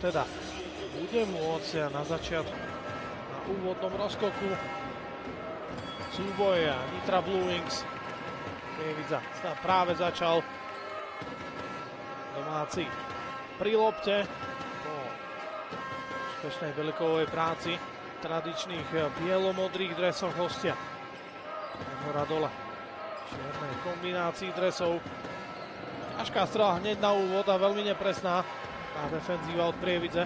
teda bude môcť na začiatku, na úvodnom rozkoku súboja Nitra Blue Wings. Prievidza sa práve začal. Domáci pri lopte po úspešnej Belikovej práci v tradičných bielomodrých dresoch hostia. Hora dole v čiernej kombinácii dresov. Ťažká strela hneď na úvod a veľmi nepresná. Tá defenzíva od Prievidze.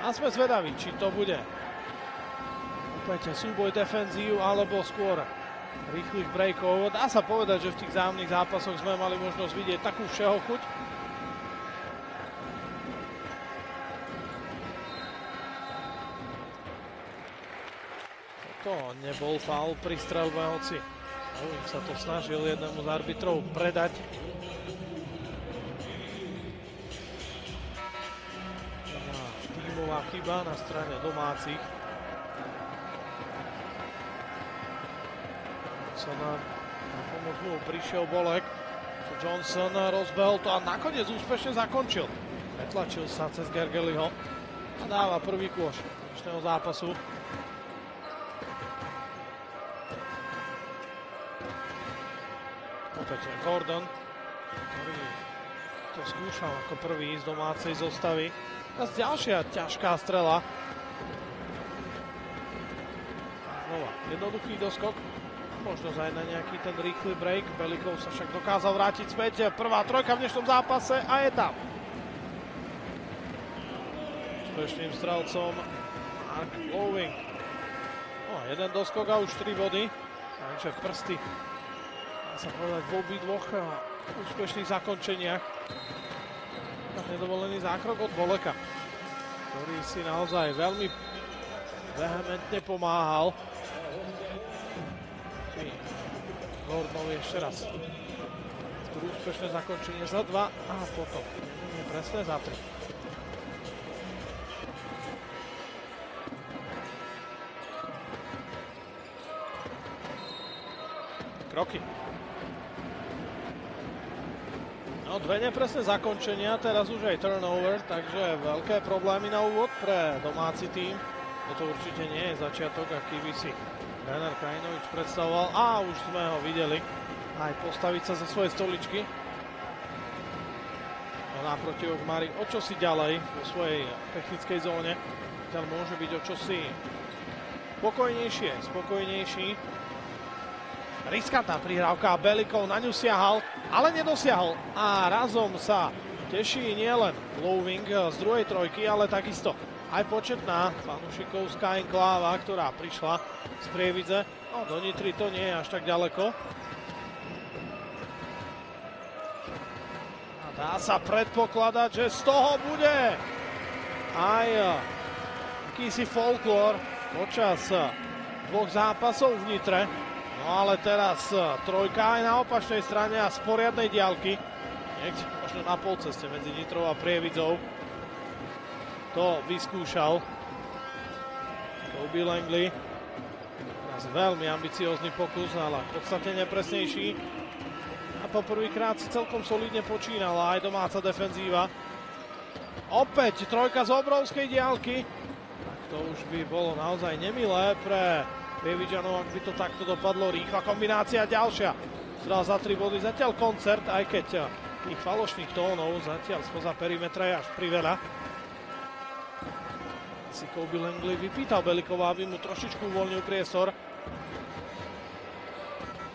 A sme zvedaví, či to bude opäť súboj defenzív alebo skôr rýchlych breakov. Dá sa povedať, že v tých vzájomných zápasoch sme mali možnosť vidieť takú všehochuť. To nebol faul pri streľbe, hoci sa to snažil jednému z arbitrov predať. Tímová chyba na strane domácich. Na pomoc mu prišiel Bolek. Johnson rozbehol to a nakoniec úspešne zakončil. Pretlačil sa cez Gergelyho a dáva prvý kôš dnešného zápasu. Opäť Gordon, ktorý to skúšal ako prvý z domácej zostavy. A ďalšia ťažká strela. Znova jednoduchý doskok. Možnosť aj na nejaký ten rýchly break. Belikov sa však dokázal vrátiť späť. Prvá trojka v dnešnom zápase a je tam. Úspešným strelcom Mark Lowing. Jeden doskok a už 3 body. Takže prsty, dá sa povedať, v obidvoch úspešných zakončeniach. Nedovolený zákrok od Boleka, ktorý si naozaj veľmi vehementne pomáhal. Gordonovi ešte raz. Úspešné zakončenie za 2 a potom presné za 3. Kroky. No, 2 nepresné zakončenia, teraz už aj turnover, takže veľké problémy na úvod pre domáci tým. Toto určite nie je začiatok, aký by si tréner Krajinovič predstavoval. A už sme ho videli aj postaviť sa zo svojej stoličky. Naproti Okmari o čosi ďalej vo svojej technickej zóne. Tam môže byť o čosi spokojnejší. Riskantná prihrávka, Belikov na ňu siahal, ale nedosiahol. A razom sa teší nielen Lowing z druhej trojky, ale takisto aj početná fanúšikovská enkláva, ktorá prišla z Prievidze. No, do Nitry to nie je až tak ďaleko. A dá sa predpokladať, že z toho bude aj akýsi folklór počas 2 zápasov v Nitre. No ale teraz trojka aj na opačnej strane a z poriadnej diaľky. Niekde možno na polceste medzi Nitrou a Prievidzou. To vyskúšal Kobe Langley. Teraz veľmi ambiciózny pokus, ale v podstate nepresnejší. A poprvýkrát si celkom solidne počínala aj domáca defenzíva. Opäť trojka z obrovskej diaľky. Tak to už by bolo naozaj nemilé pre Prievidžanov, ak by to takto dopadlo. Rýchla kombinácia, ďalšia. Strela za 3 body, zatiaľ koncert, aj keď tých falošných tónov zatiaľ spoza perimetra je až priveľa. Si Kobe Langley vypýtal Belikova, aby mu trošičku uvoľnil priestor.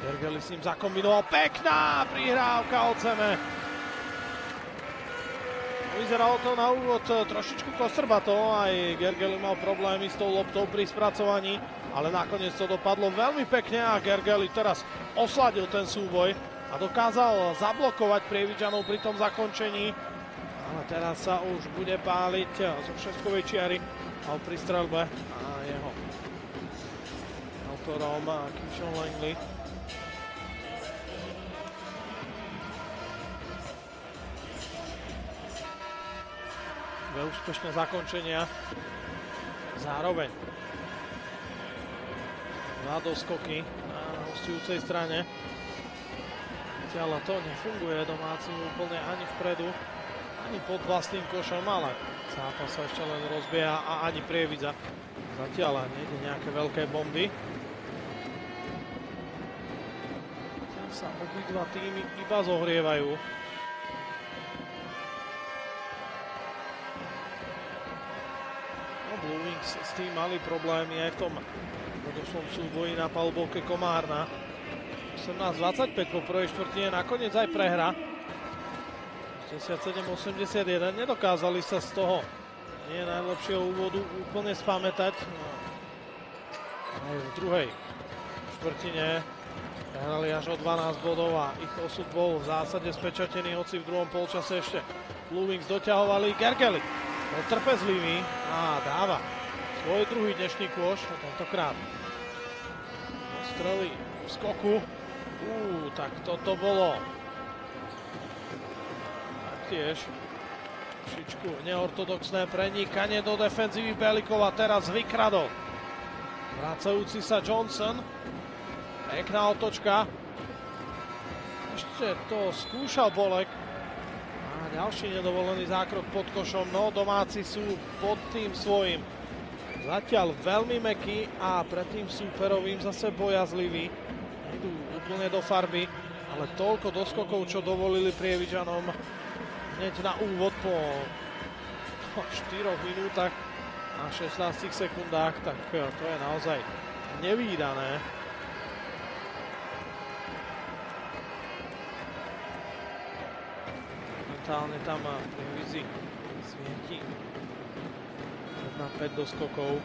Gergely s ním zakombinoval. Pekná prihrávka od zeme. Vyzeralo to na úvod trošičku kostrbato. Aj Gergely mal problémy s tou loptou pri spracovaní, ale nakoniec to dopadlo veľmi pekne a Gergely teraz osladil ten súboj a dokázal zablokovať Prievidžanov pri tom zakončení. Ale teraz sa už bude páliť zo šestkovej čiary pri streľbe a jeho autorom Keyshawn Langley. Dve úspešné zakončenia. Zároveň 2 doskoky na hostujúcej strane. Ale to nefunguje domácim úplne ani vpredu, ani pod vlastným košom, ale Zápas sa ešte len rozbieha a ani Prievidza zatiaľ nejde nejaké veľké bomby. Tam sa obidva týmy iba zohrievajú. No, Blue Wings s tým mali problémy aj v tom predošlom súboji na palubovke Komárna. 18-25 po prvej štvrtine, nakoniec aj prehra. 67-81, nedokázali sa z toho nie najlepšieho úvodu úplne spamätať. Aj v druhej štvrtine prehrali až o 12 bodov a ich osud bol v zásade spečatený, hoci v druhom polčase ešte Blue Wings doťahovali. Gergely bol trpezlivý a dáva svoj druhý dnešný kôš, tentokrát strelí v skoku. Tak toto bolo taktiež trošičku neortodoxné prenikanie do defenzívy Belikova, teraz vykradol vracajúci sa Johnson. Pekná otočka. Ešte to skúšal Bolek. A ďalší nedovolený zákrok pod košom, no domáci sú pod tým svojím zatiaľ veľmi mäkký a pred tým súperovým zase bojazlivý. Idú úplne do farby, ale toľko doskokov, čo dovolili Prievidžanom hneď na úvod po 4 minútach a 16 sekundách, tak to je naozaj nevídané. Momentálne tam Prievidzi svieti 1-5 doskokov.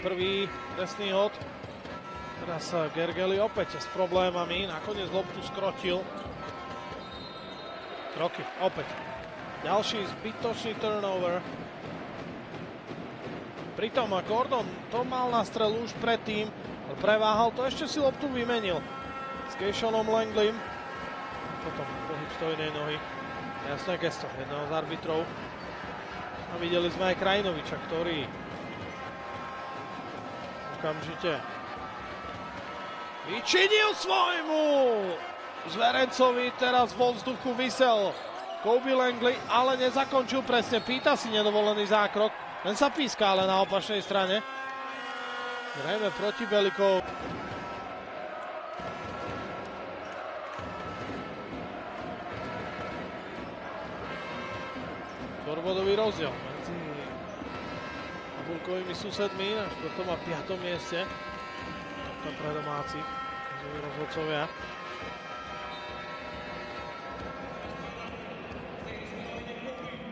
Prvý trestný hod. Teraz Gergely opäť s problémami. Nakoniec loptu skrotil. Kroky, opäť. Ďalší zbytočný turnover. Pritom Gordon to mal na strelu už predtým. Preváhal to, ešte si loptu vymenil s Keishonom Langleym. Potom pohyb stojnej nohy. Jasné gesto jedného z arbitrov. A videli sme aj Krajinoviča, ktorý okamžite vyčinil svojmu zverencovi, teraz vo vzduchu visel Kobe Langley, ale nezakončil presne, pýta si nedovolený zákrok, len sa píska ale na opačnej strane. Zrejme proti Belikov. Štvorbodový rozdiel medzi tabulkovými susedmi na 4. a 5. mieste. To pre domácich rozhodcovia.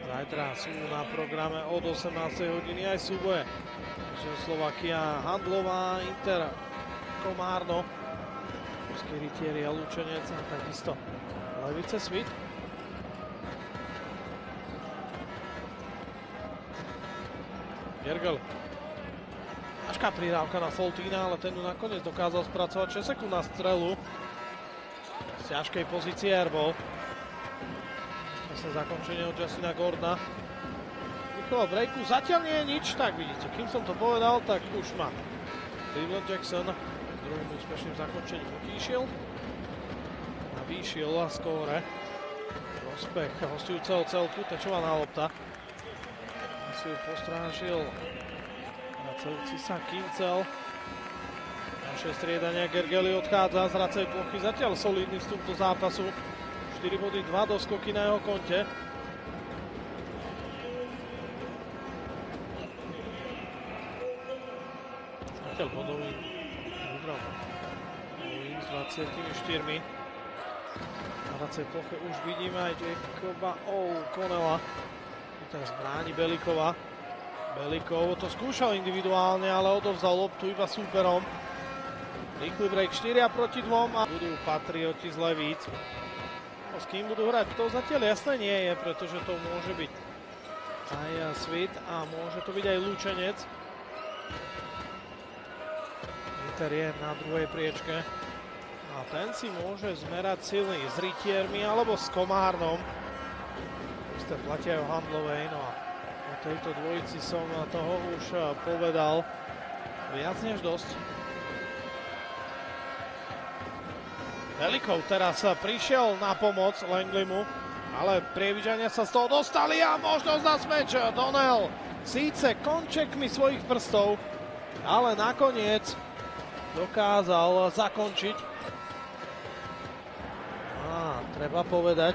Zajtra sú na programe od 18. hodiny aj súboje. Slovakia Handlová, Inter Komárno, Ruský rytieri a Lučenec a takisto Levice Svit. Gergely. Ťažká prirávka na Foltína, ale ten ju nakoniec dokázal spracovať 6 sekúnd na strelu. Z ťažkej pozície airball. Zase zakončenie od Justina Gordona. Vychoval breaku, zatiaľ nie je nič, tak vidíte, kým som to povedal, tak už má Cleveland Jackson druhým úspešným zakončením utíšil. Navýšil a skóre. Prospech hostujúceho celku, tečovaná lopta. Si ju postrážil vracajúci sa Kincel. Ďalšie striedania, Gergely odchádza z hracej plochy, zatiaľ solidný vstup do zápasu. 4 body, 2 doskoky na jeho konte. Zatiaľ bodový výbral s 24. Na hracej ploche už vidíme aj Jacoba O'Connella. Teraz bráni Belikova. Belikov to skúšal individuálne, ale odovzdal loptu iba súperom. Rýchly break 4 proti 2 a budú Patrioti z Levíc. No, s kým budú hrať, to zatiaľ jasné nie je, pretože to môže byť aj Svit a môže to byť aj Lučenec. Inter je na druhej priečke a ten si môže zmerať sily s Rytiermi alebo s Komárnom. isté platia aj o Handlovej, no a o tejto dvojici som toho už povedal viac než dosť. Belikov teraz prišiel na pomoc Langleymu, ale Prievidžania sa z toho dostali a možnosť na smeč. Donnell síce končekmi svojich prstov, ale nakoniec dokázal zakončiť. Treba povedať,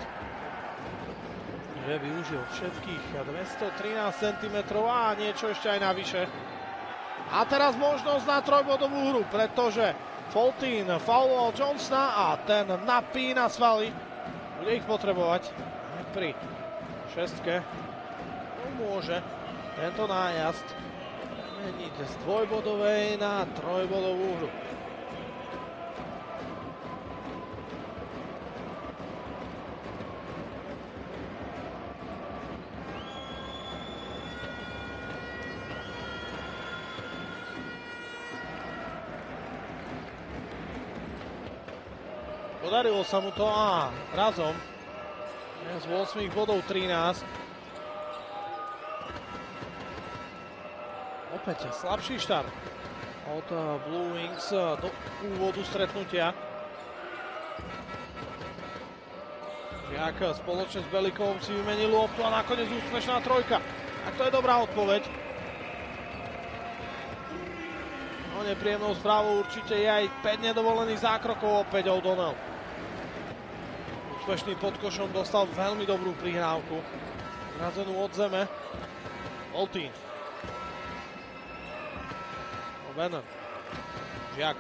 že využil všetkých 213 cm a niečo ešte aj navyše. A teraz možnosť na trojbodovú hru, pretože Foltín fauloval Johnsona a ten napína svaly. Bude ich potrebovať aj pri šestke. Môže tento nájazd premeniť z dvojbodovej na trojbodovú hru. Podarilo sa mu to a razom z 8 bodov 13. Opäť slabší štart od Blue Wings do úvodu stretnutia. Žiak spoločne s Belikovom si vymenil loptu a nakoniec úspešná trojka. A to je dobrá odpoveď. No nepríjemnou správou určite je aj 5 nedovolených zákrokov opäť O'Donnell. Úspešný pod košom dostal veľmi dobrú prihrávku. Zrazenú od zeme. Foltín. O'Bannon. Žiak.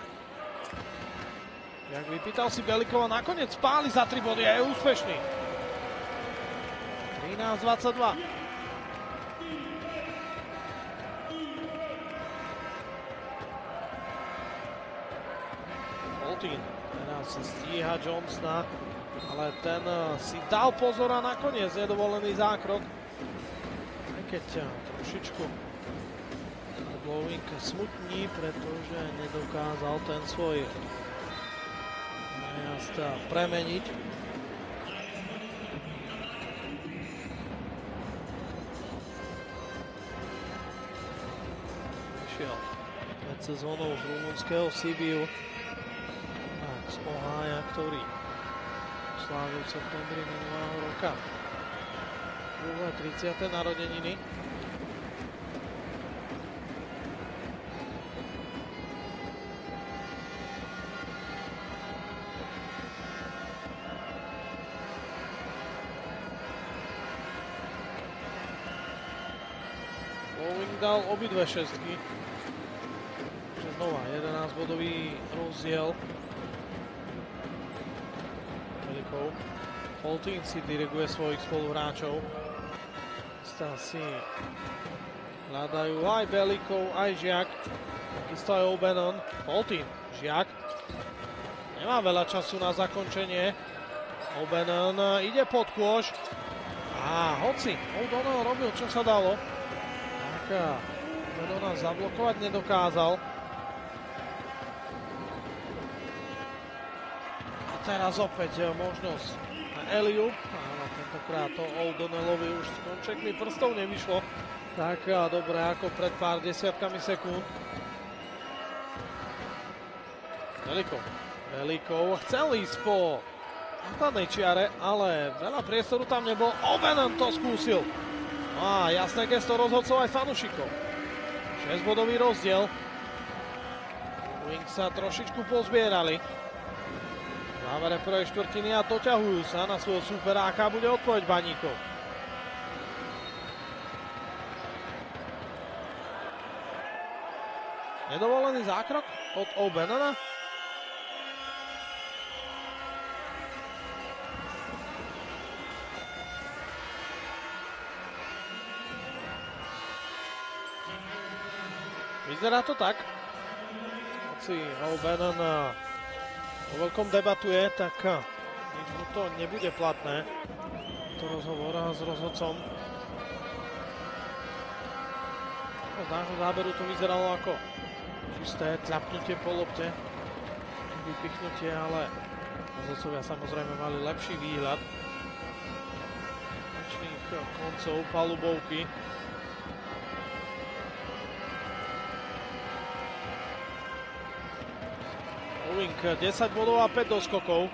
Žiak vypýtal si Belikova, nakoniec spáli za 3 body a je úspešný. 13-22. Foltín. Teraz stíha Johnsona, ale ten si dal pozor a nakoniec nedovolený zákrok. Aj keď trošičku Blowing smutní, pretože nedokázal ten svoj nájazd premeniť. Vyšiel pred sezónou z rumunského Sibiu z Ohája, ktorý slávil v septembri minulého roka druhé 30. narodeniny. Blowing dal obidve šestky. Takže znova 11-bodový rozdiel. Foltín si diriguje svojich spoluhráčov. Si hľadajú aj Belikov, aj Žiak. Takisto aj O'Bannon. Foltín, Žiak. Nemá veľa času na zakončenie. O'Bannon ide pod kôš. A hoci O'Donnell robil, čo sa dalo, tak O'Bannona zablokovať nedokázal. A teraz opäť možnosť Eliu, ale tentokrát to O'Donnellovi už s končekmi prstov nevyšlo tak dobre ako pred pár desiatkami sekúnd. Belikov chcel ísť po základnej čiare, ale veľa priestoru tam nebol. O'Bannon to skúsil. A jasné gesto rozhodcov aj fanúšikov. 6-bodový rozdiel. Wings sa trošičku pozbierali v závere prvej štvrtiny a doťahujú sa na svojho supera, aká bude odpoveď baníkov. Nedovolený zákrok od O'Bannona. Vyzerá to tak. Hoci O'Bannon o veľkom debatuje, tak mu to nebude platné. To rozhovor s rozhodcom. Z nášho záberu to vyzeralo ako čisté tľapnutie po lopte. Vypichnutie, ale rozhodcovia samozrejme mali lepší výhľad. V konečných koncov palubovky. Owing 10 bodov a 5 doskokov.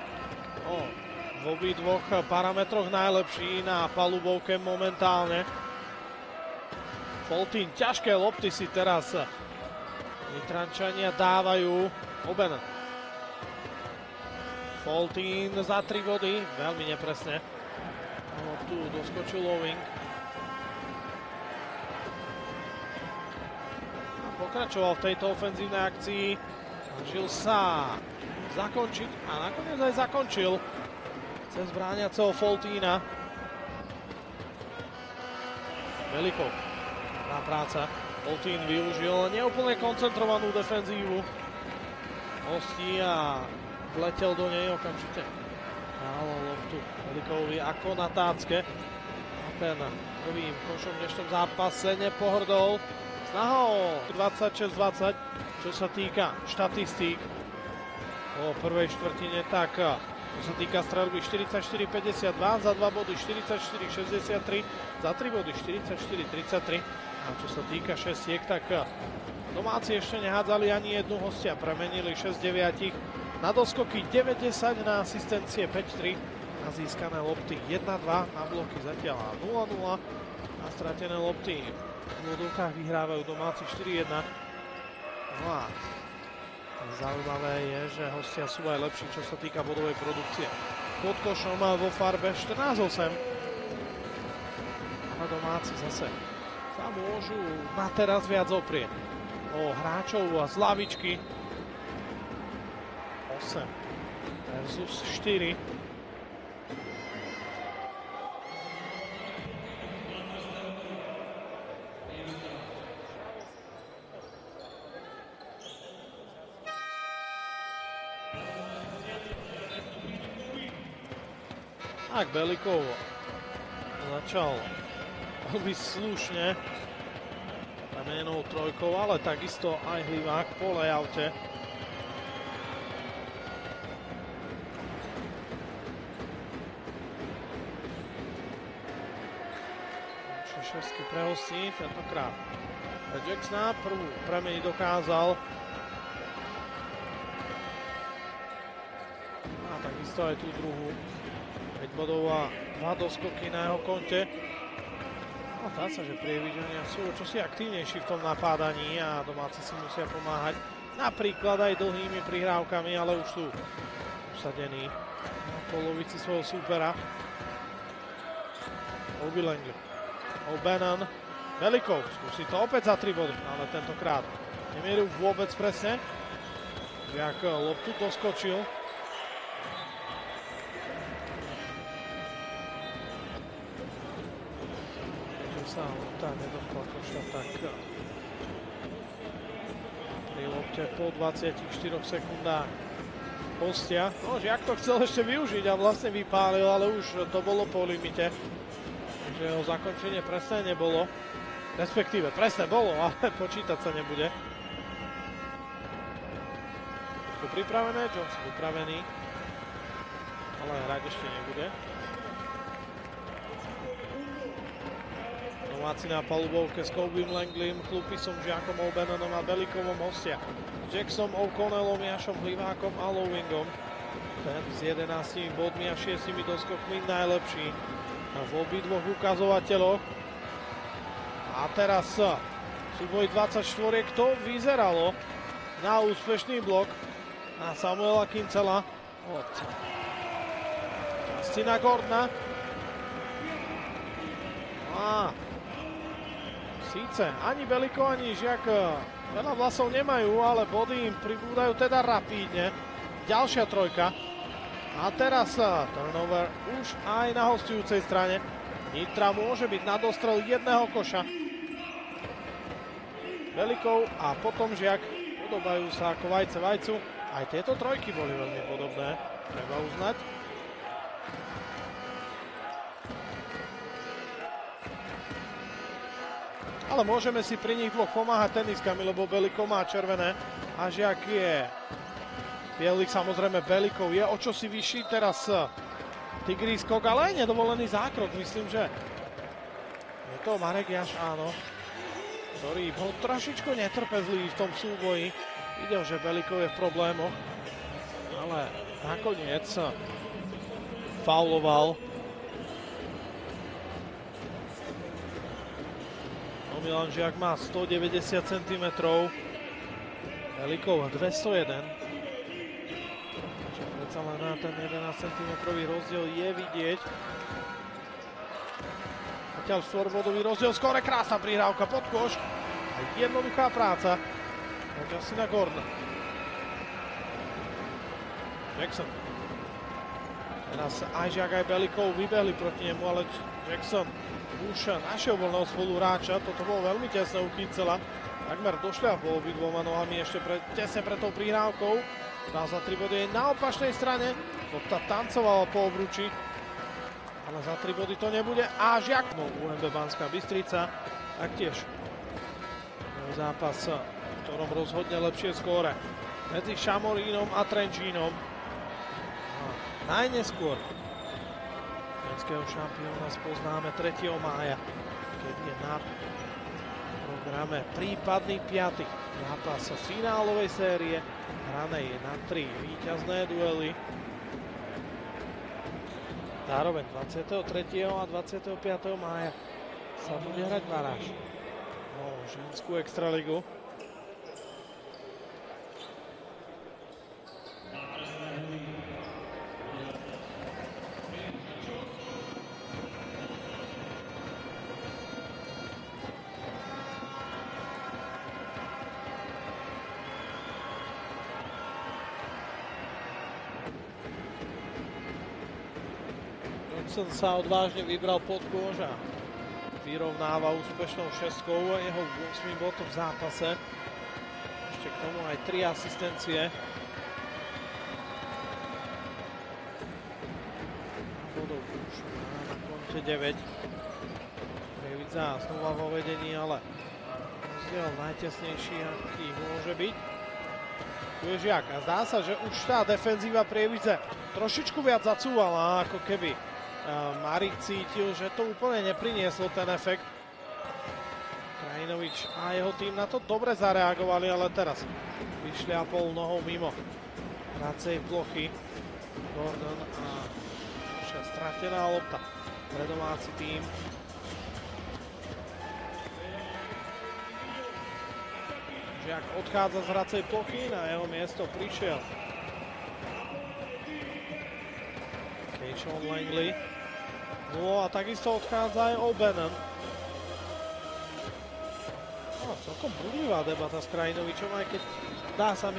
V obidvoch parametroch najlepší na palubovke momentálne. Foltín, ťažké lopty si teraz Nitrančania dávajú. O'Bannon. Foltín za 3 body, veľmi nepresne. Tu doskočil Owing. A pokračoval v tejto ofenzívnej akcii. Snažil sa zakončiť a nakoniec aj zakončil cez brániaceho Foltína. Velikov. Dobrá práca. Foltín využil neúplne koncentrovanú defenzívu hostí a vletel do nej okamžite. Dal loptu Velikovi ako na tácke. A ten prvým košom v dnešnom zápase nepohrdol. Snaha o 26-20, čo sa týka štatistík po prvej štvrtine, tak čo sa týka streľby 44-52, za 2 body 44-63, za 3 body 44-33. A čo sa týka šestiek, tak domáci ešte nehádzali ani jednu, hostia premenili 6-9 na doskoky, 9-10 na asistencie, 5-3 na získané lopty, 1-2 na bloky zatiaľ 0-0 na stratené lopty. V úvodovkách vyhrávajú domáci 4-1. No a zaujímavé je, že hostia sú aj lepší, čo sa týka bodovej produkcie. Pod košom vo farbe 14-8. A domáci zase sa môžu na teraz viac oprieť o hráčov z lavičky. 8 versus 4. Tak Belikov začal veľmi slušne premenenou trojkou, ale takisto aj Hlivák po layoute. Šešovský pre hostí, tentokrát Jacksona prvú premeniť dokázal. A takisto aj tú druhú. 5 bodov a 2 doskoky na jeho konte. No, zdá sa, že Prievidžania sú čosi aktívnejší v tom napádaní a domáci si musia pomáhať napríklad aj dlhými prihrávkami, ale už sú usadení na polovici svojho súpera. Obilangle, O'Bannon, Velikov skúsi to opäť za 3 body, ale tentokrát nemieril vôbec presne. Jak loptu doskočil. Sa lopta nedotkla koša, tak pri lopte po 24 sekundách hostia. No, Žiak to chcel ešte využiť a vlastne vypálil, ale už to bolo po limite. Takže jeho zakončenie presne nebolo. Respektíve presne bolo, ale počítať sa nebude. Sú pripravené, Johnson pripravený, ale hrať ešte nebude. Domáci na palubovke s Koubym Langlim, Chlupisom, Žiakom, O'Bannonom a Belikovom hostia. Jacksonom, O'Connellom, Jašom Hlivákom a Owingom. Ten s 11 bodmi a 6 doskokmi najlepší v obidvoch ukazovateľoch. A teraz súboj 24, to vyzeralo na úspešný blok na Samuela Kincela od Justina Gordona. Síce ani Beliko, ani Žiak veľa vlasov nemajú, ale body im pribúdajú teda rapídne. Ďalšia trojka. A teraz turnover už aj na hostujúcej strane. Nitra môže byť na dostrel jedného koša. Belikov a potom Žiak podobajú sa ako vajce vajcu. Aj tieto trojky boli veľmi podobné, treba uznať. Ale môžeme si pri nich dvoch pomáhať teniskami, lebo Belikov má červené a Žiak je bielik. Samozrejme Belikov je o čosi vyšší teraz tigrý skok, ale aj nedovolený zákrok, myslím, že Je to Marek Jaš, áno, ktorý bol trošičku netrpezlivý v tom súboji. Videl, že Belikov je v problémoch, ale nakoniec fauloval. Milan Žiak má 190 cm, Belikov 201. Čiže predsa len na ten 11 cm rozdiel je vidieť. Zatiaľ štvorbodový rozdiel, skore krásna prihrávka pod koš. A jednoduchá práca. Poďa si na Gordon. Jackson. Teraz aj Žiak, aj Belikov vybehli proti nemu, ale Jackson už našiel voľného spoluhráča. Toto bolo veľmi tesné u Kyncela. Takmer došľapol obidvoma nohami ešte tesne pred tou prihrávkou. Dá za 3 body na opačnej strane. Lopta tancovala po obruči. Ale za 3 body to nebude. A Žiak. No, UMB Banská Bystrica. Taktiež zápas, v ktorom rozhodne lepšie skóre medzi Šamorínom a Trenčínom. A najneskôr slovenského šampióna spoznáme 3. mája, keď je na programe prípadný 5. zápas finálovej série, hranej na 3 víťazné duely. Zároveň 23. a 25. mája sa bude hrať baráž o ženskú extraligu. Johnson sa odvážne vybral pod kôž a vyrovnáva úspešnou šestkou jeho 8. bod v zápase. Ešte k tomu aj 3 asistencie. Bodov už má na konte 9. Prievidza znova vo vedení, ale rozdiel najtesnejší, aký môže byť. Tu je Žiak a zdá sa, že už tá defenzíva Prievidze trošičku viac zacúvala, ako keby Marik cítil, že to úplne neprinieslo ten efekt. Krajinovič a jeho tým na to dobre zareagovali, ale teraz vyšliapol nohou mimo hracej plochy. Gordon a stratená lopta pre domáci tým. Žiak odchádza z hracej plochy, na jeho miesto prišiel Keishon Langley. No a takisto odchádza aj O'Bannon. Celkom budlivá debata s Krajinovičom, aj keď dá sa mi,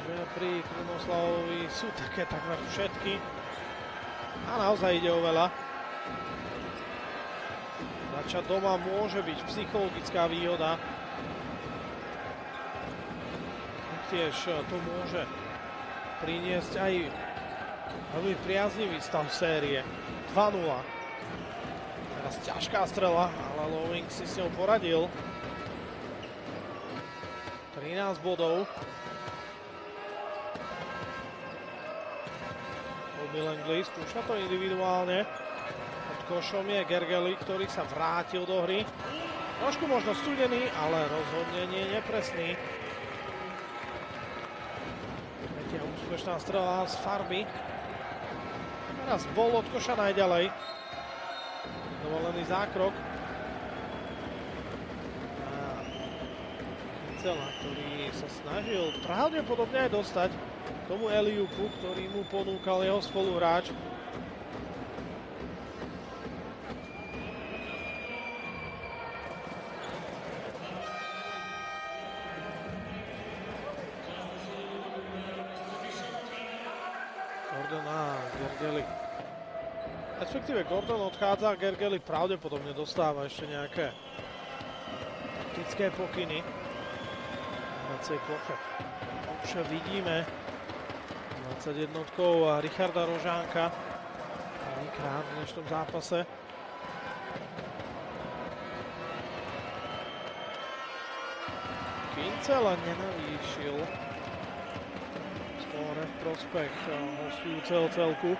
že pri Krunoslavovi sú také takmer všetky. A naozaj ide o veľa. Začať doma môže byť psychologická výhoda. Tiež to môže priniesť aj veľmi priaznivý stav série. 2-0. Teraz ťažká strela, ale Lowing si s ňou poradil. 13 bodov. Bobby Langley skúša to individuálne. Pod košom je Gergely, ktorý sa vrátil do hry. Trošku možno studený, ale rozhodne nie nepresný. Tretia úspešná strela z farby. Teraz bol od koša najďalej. Dovolený zákrok. Kincela, ktorý sa snažil pravdepodobne aj dostať k tomu Eliupu, ktorý mu ponúkal jeho spoluhráč. Gordon a Gergely. Respektíve Gordon odchádza a Gergely pravdepodobne dostáva ešte nejaké taktické pokyny. Na hracej ploche. Už vidíme 21-kou a Richarda Rožánka. Prvýkrát v dnešnom zápase. Kincela nenavýšil skóre v prospech hostujúceho celku.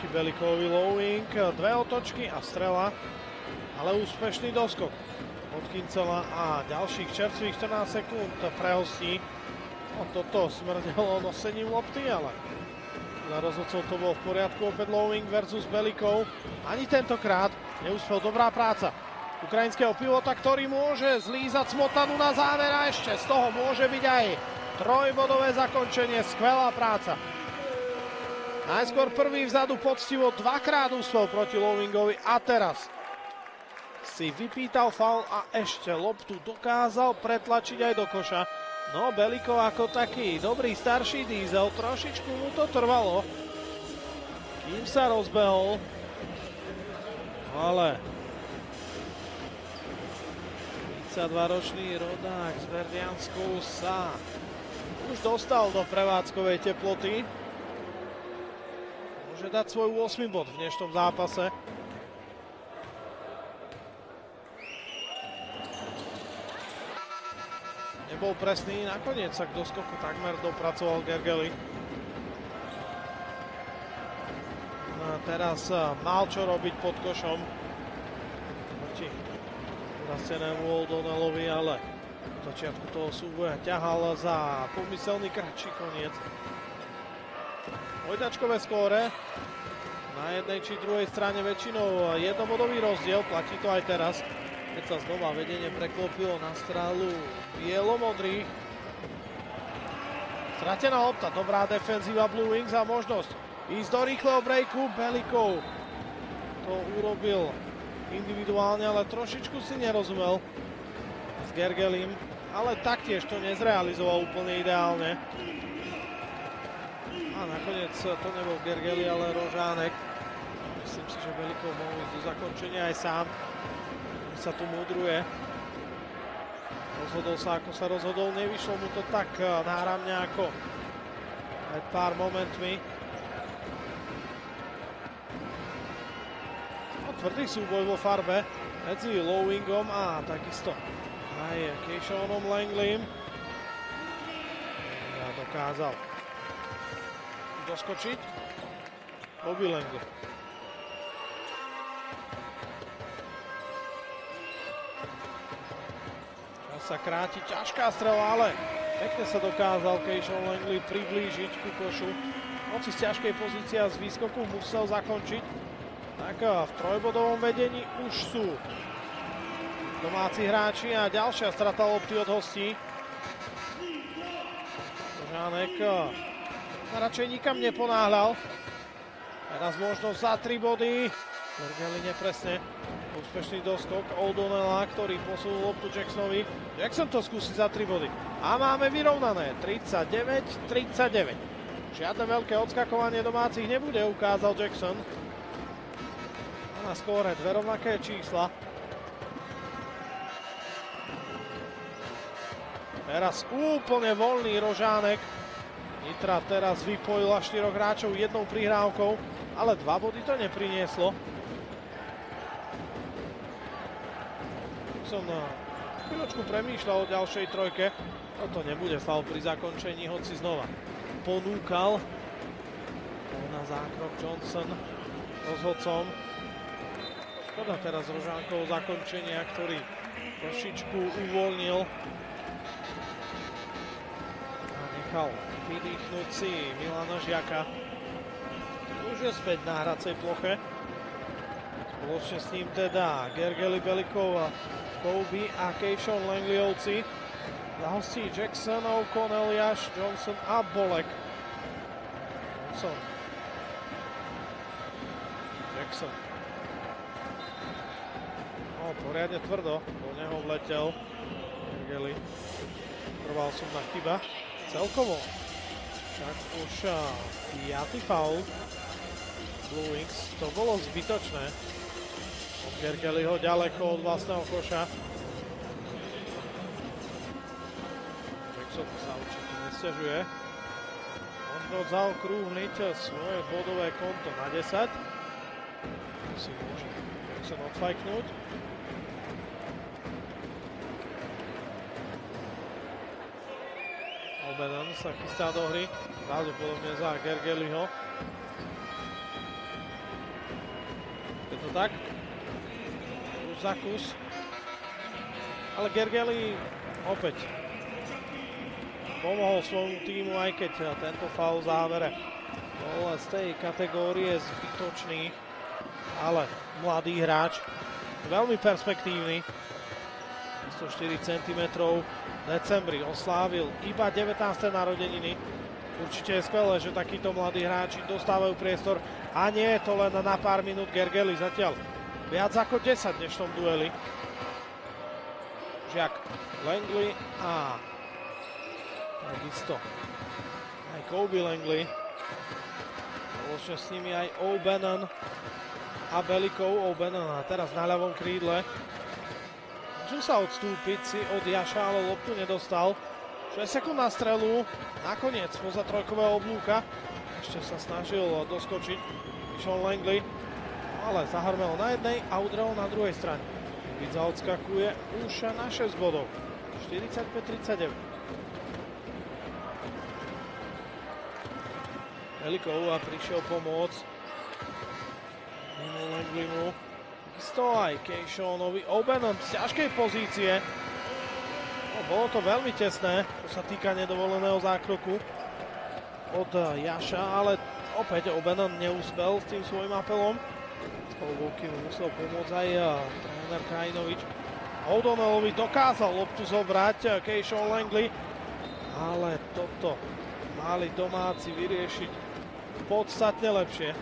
proti Belikovi. Lowing, dve otočky a strela, ale úspešný doskok od Kincela a ďalších čerstvých 14 sekúnd pre hostí. Toto smrdelo nosením lopty, ale dla rozhodcov to bolo v poriadku. Opäť Lowing versus Belikov. Ani tentokrát neúspel, dobrá práca ukrajinského pivota, ktorý môže zlízať smotanu na záver a ešte z toho môže byť aj trojbodové zakončenie. Skvelá práca. Najskôr prvý vzadu poctivo, dvakrát úspel proti Lowingovi a teraz si vypýtal faul a ešte loptu dokázal pretlačiť aj do koša. No, Belikov ako taký dobrý starší diesel, trošičku mu to trvalo, kým sa rozbehol, ale 32-ročný rodák z Berdiansku sa už dostal do prevádzkovej teploty. Môže dať svoj 8. bod v dnešnom zápase. Nebol presný, nakoniec sa k doskoku takmer dopracoval Gergely. No a teraz mal čo robiť pod košom proti urastenému O'Donnellovi, ale v začiatku toho súboja ťahal za pomyselný kratší koniec. Dvojdačkové skóre, na jednej či druhej strane väčšinou jednobodový rozdiel, platí to aj teraz, keď sa znova vedenie preklopilo na stranu bielomodrých. Stratená lopta, dobrá defenzíva Blue Wings a možnosť ísť do rýchleho breaku. Belikov to urobil individuálne, ale trošičku si nerozumel s Gergelim, ale taktiež to nezrealizoval úplne ideálne. A nakoniec to nebol Gergely, ale Rožánek. Myslím si, že Belikov mohol ísť do zakončenia aj sám. Sa tu mudruje. Rozhodol sa, ako sa rozhodol. Nevyšlo mu to tak náramne ako pred pár momentmi. Tvrdý súboj vo farbe medzi Lowingom a takisto aj Keishonom Langleym. A dokázal doskočiť Bobby Langley. Čas sa kráti, ťažká strela, ale pekne sa dokázal Keishon Langley priblížiť ku košu. Hoci z ťažkej pozície a z výskoku musel zakončiť. Tak v trojbodovom vedení už sú domáci hráči a ďalšia strata lopty od hostí. Žánek radšej nikam neponáhľal. Teraz možnosť za 3 body. Gergely nepresne. Úspešný doskok O'Donnella, ktorý posunul loptu Jacksonovi. Jackson to skúsi za 3 body. A máme vyrovnané 39-39. Žiadne veľké odskakovanie domácich nebude, ukázal Jackson. Na skóre dve rovnaké čísla. Teraz úplne voľný Rožánek. Nitra teraz vypojila 4 hráčov jednou prihrávkou, ale 2 body to neprinieslo. Som chvíľočku premýšľal o ďalšej trojke. Toto nebude faul pri zakončení, hoci znova ponúkal. Na zákrok Johnson rozhodcom. Škoda teraz Rožánkov zakončenia, ktorý trošičku uvoľnil a nechal vydýchnuť si Milana Žiaka. Už je späť na hracej ploche. Spoločne s ním teda Gergely, Belikov, Kobe a Keishon Langleyovci. Za hostí Jackson, O'Connell, Jaš, Johnson a Bolek. Jackson. Poriadne tvrdo, do neho vletel Gergely. Trval som na chyba. Celkovo však už 5. faul Blue Wings. To bolo zbytočné. Od Gergelyho ďaleko od vlastného koša. Jackson sa určite nesťažuje. Možno zaokrúhliť svoje bodové konto na 10. Si môže Jackson odfajknúť. O'Bannon sa chystá do hry, pravdepodobne za Gergelyho. to tak? Kus za kus. Ale Gergely opäť pomohol svojmu týmu, aj keď tento faul v závere bol z tej kategórie zbytočný, ale mladý hráč, veľmi perspektívny. 104 cm v decembri oslávil iba 19. narodeniny. Určite je skvelé, že takíto mladí hráči dostávajú priestor a nie je to len na pár minút. Gergely zatiaľ viac ako 10 v dnešnom dueli. Žiak, Langley a takisto aj Kobe Langley. Spoločne s nimi aj O'Bannon a Belikov. O'Bannon a teraz na ľavom krídle. Môžu sa odstúpiť si od Jaša, ale loptu nedostal. 6 sekúnd na strelu. Nakoniec spoza trojkového oblúka. Ešte sa snažil doskočiť Sean Langley, ale zahrmel na jednej a udrel na druhej strane. Vidza odskakuje už na 6 bodov. 45-39. Belikov a prišiel pomôcť mimo Langleymu. Isto aj Keishawnovi. O'Bannon z ťažkej pozície. Bolo to veľmi tesné, čo sa týka nedovoleného zákroku od Jaša, ale opäť O'Bannon neúspel s tým svojím apelom. Z polvovky mu musel pomôcť aj tréner Krajinovič. O'Donnellovi dokázal loptu zobrať Keishawn Langley, ale toto mali domáci vyriešiť podstatne lepšie.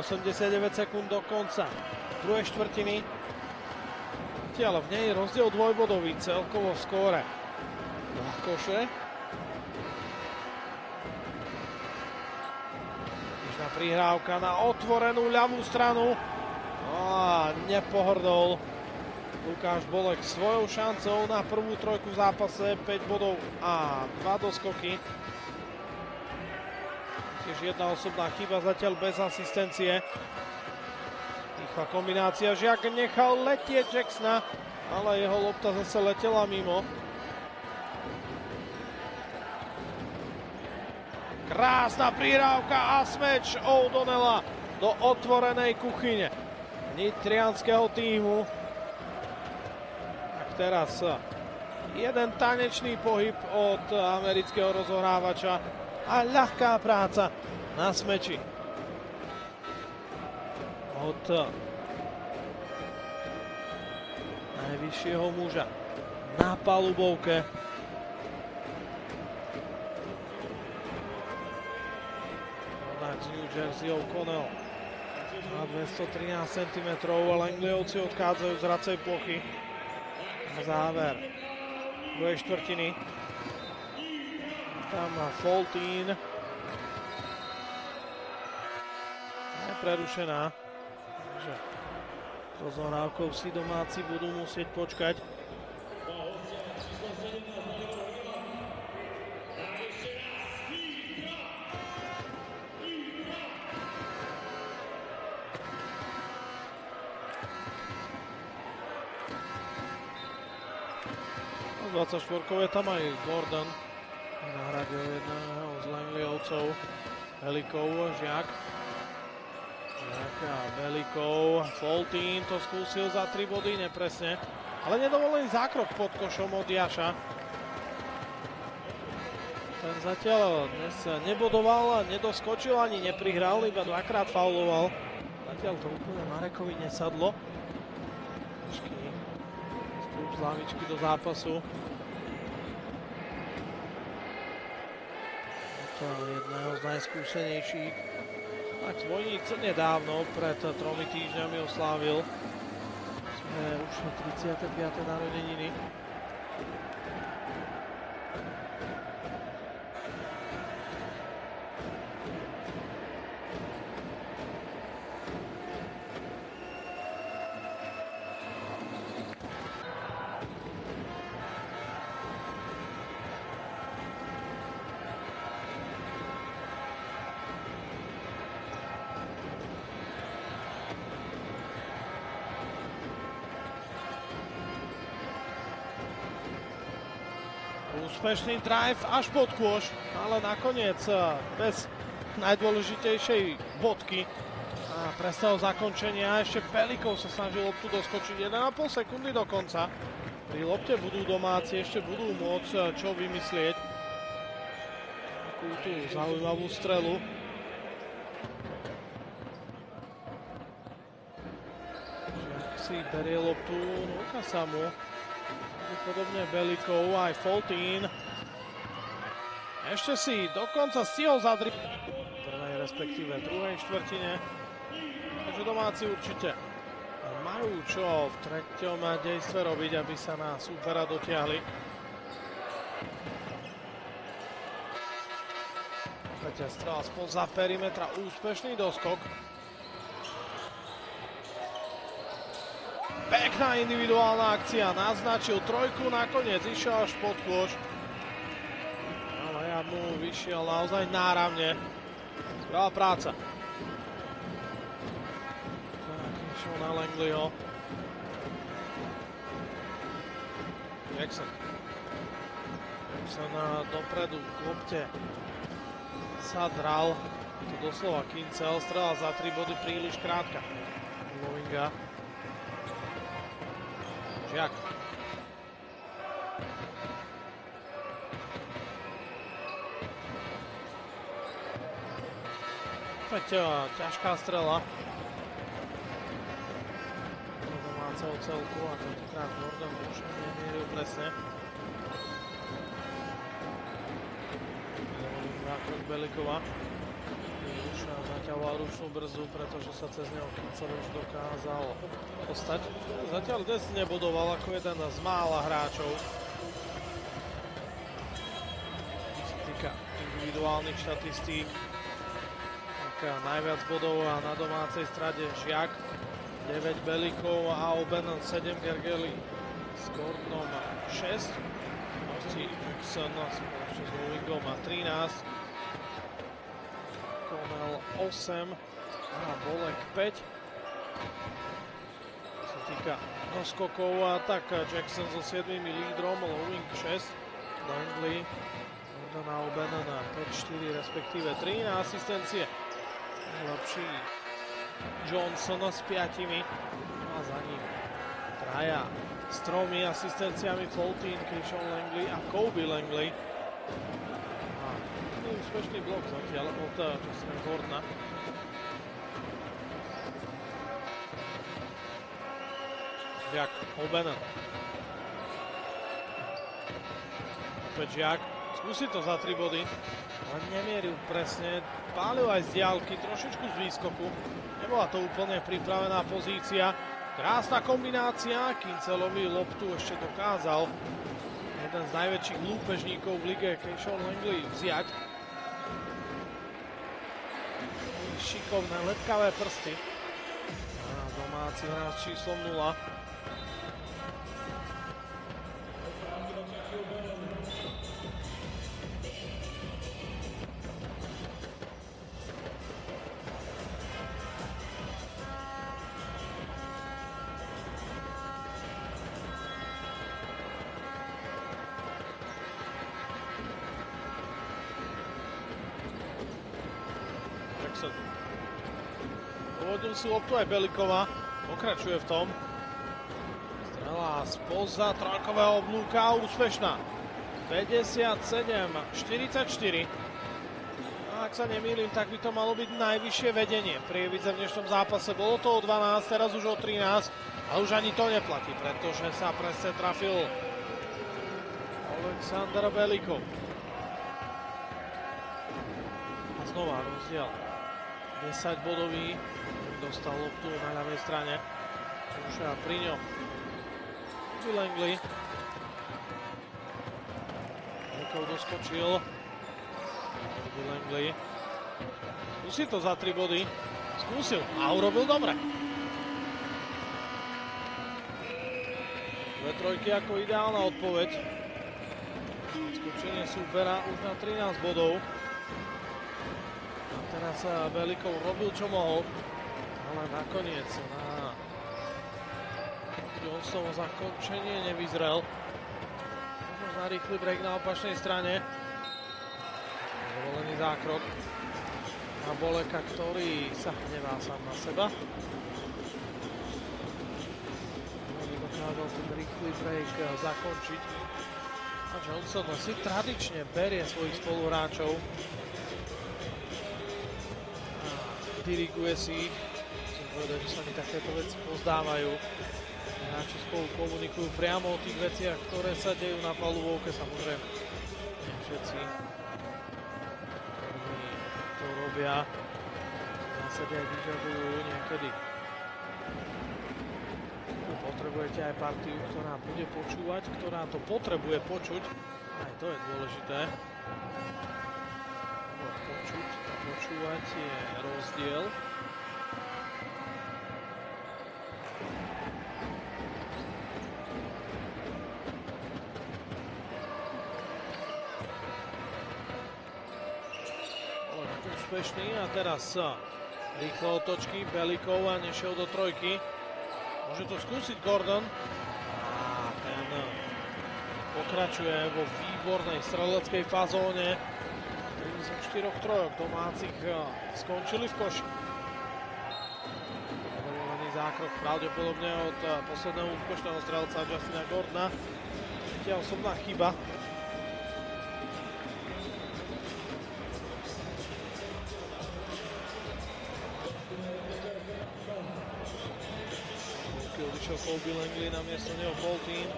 ...89 sekúnd do konca druhej štvrtiny. Ale v nej je rozdiel dvojbodový celkovo v skóre. Na koše. Dnešná prihrávka na otvorenú ľavú stranu. A nepohrdol Lukáš Bolek svojou šancou na prvú trojku v zápase. 5 bodov a 2 doskoky. Tiež jedna osobná chyba, zatiaľ bez asistencie. Rýchla kombinácia, Žiak nechal letieť Jacksona, ale jeho lopta zase letela mimo. Krásna prihrávka a smeč O'Donnella do otvorenej kuchyne nitrianskeho tímu. Tak teraz jeden tanečný pohyb od amerického rozohrávača a ľahká práca na smeči od najvyššieho muža na palubovke. Rodák z New Jersey O'Connell na 213 cm, Langleyovci odchádzajú z hracej plochy na záver druhej štvrtiny. Tam má Foltín. Je prerušená. Takže so zohrávkou si domáci budú musieť počkať. No, 24 je tam aj Gordon. Nahradil jedného z Langleyovcov. Belikov, Žiak. Žiak a Belikov. Foltín to skúsil za 3 body, nepresne. Ale nedovolený zákrok pod košom od Jaša. Ten zatiaľ dnes nebodoval, nedoskočil ani neprihral, iba dvakrát fauloval. Zatiaľ to úplne Marekovi nesadlo. Ťažký vstup z lavičky do zápasu. Jedného z najskúsenejších. Tak Zvojník nedávno, pred 3 týždňami oslávil už 35. narodeniny. Úspešný drive až pod kôš, ale nakoniec bez najdôležitejšej bodky a presného zakončenia. Ešte Belikov sa snažil loptu doskočiť 1,5 sekundy do konca. Pri lopte budú domáci, ešte budú môcť čo vymyslieť. Takú tú zaujímavú strelu. Žiak si berie loptu, núka sa mu. Podobne Belikov, aj Foltín. Ešte si dokonca stihol zadriť v prvej, respektíve druhej štvrtine. Takže domáci určite majú čo v treťom dejstve robiť, aby sa na súpera dotiahli. Tretia strela spoza perimetra, úspešný doskok. Pekná individuálna akcia, naznačil trojku, nakoniec išiel až pod kôš. Ale ja mu vyšiel naozaj náramne. Skvelá práca. Išiel na Langleyho. Jackson dopredu k lopte sa dral. To doslova kincel, strela za 3 body príliš krátka. Lovinga. Žiak. Opäť ťažká strela. Do domáceho celku a tentokrát Gordon už nemieril presne. Zákrok Belikova. Už zaťahoval ručnú brzdu, pretože sa cez neho Kincel už dokázal dostať. Zatiaľ dnes nebodoval ako jeden z mála hráčov. Čo sa týka individuálnych štatistík, tak najviac bodov na domácej strade Žiak, 9 Belikov a O'Bannon 7, Gergely s Gordonom 6, Jackson spoločne s Lovingom má 13, Connell 8 a Bolek 5. Čo sa týka doskokov, tak Jackson so 7 lídrom, Loving 6, Langley, Gordon a O'Bannon 5-4, respektíve 3 na asistencie. Lepší Johnson s 5 a za ním traja s 3 asistenciami Foltín, Keishon Langley a Kobe Langley. A úspešný blok zatiaľ od Justina Gordona. Žiak, O'Bannon. Opäť Žiak, skúsi to za 3 body, ale nemieril presne, pálil aj z diaľky, trošičku z výskoku. Nebola to úplne pripravená pozícia. Krásna kombinácia, Kincelovi loptu ešte dokázal jeden z najväčších lúpežníkov v lige, Keishon Langley, vziať. Šikovné, lepkavé prsty. A domáci hráč číslom 0. Povodil si loptu aj Belikova, pokračuje v tom. Strela spoza trojkového obnúka, úspešná. 57-44. A ak sa nemýlim, tak by to malo byť najvyššie vedenie. Prievidze v dnešnom zápase bolo to o 12, teraz už o 13. A už ani to neplatí, pretože sa presne trafil Alexander Belikov. A znova rozdiel 10 bodový. Dostal loptu na ľavej strane. Už pri ňom Langley. Belikov doskočil. Langley. Skúsi to za 3 body. Skúsil a urobil dobre. 2 trojky ako ideálna odpoveď. Skočenie súpera už na 13 bodov. A teraz Belikov robil čo mohol. Ale nakoniec na Johnsonovo zakončenie nevyzrel. Možno na rýchly break na opačnej strane. Dovolený zákrok na Boleka, ktorý sa hnevá sám na seba. Dokázal ten rýchly break zakončiť. A Johnson si tradične berie svojich spoluhráčov a diriguje si ich. Chcem povedať, že sa mi takéto veci pozdávajú. Hráči spolu komunikujú priamo o tých veciach, ktoré sa dejú na palubovke. Samozrejme, nie všetci, ktorí to robia, v zásade aj vyžadujú niekedy. Potrebujete aj partiu, ktorá bude počúvať, ktorá to potrebuje počuť. Aj to je dôležité. Počuť a počúvať je rozdiel. Úspešný a teraz rýchle otočky Belikov a nešiel do trojky. Môže to skúsiť Gordon. A ten pokračuje vo výbornej streleckej fazóne. 3 zo 4 trojok domácich skončili v koši. Dovolený zákrok pravdepodobne od posledného úspešného strelca Justina Gordona. Tretia osobná chyba. Odišiel Colby Langley, na miesto neho Poltín.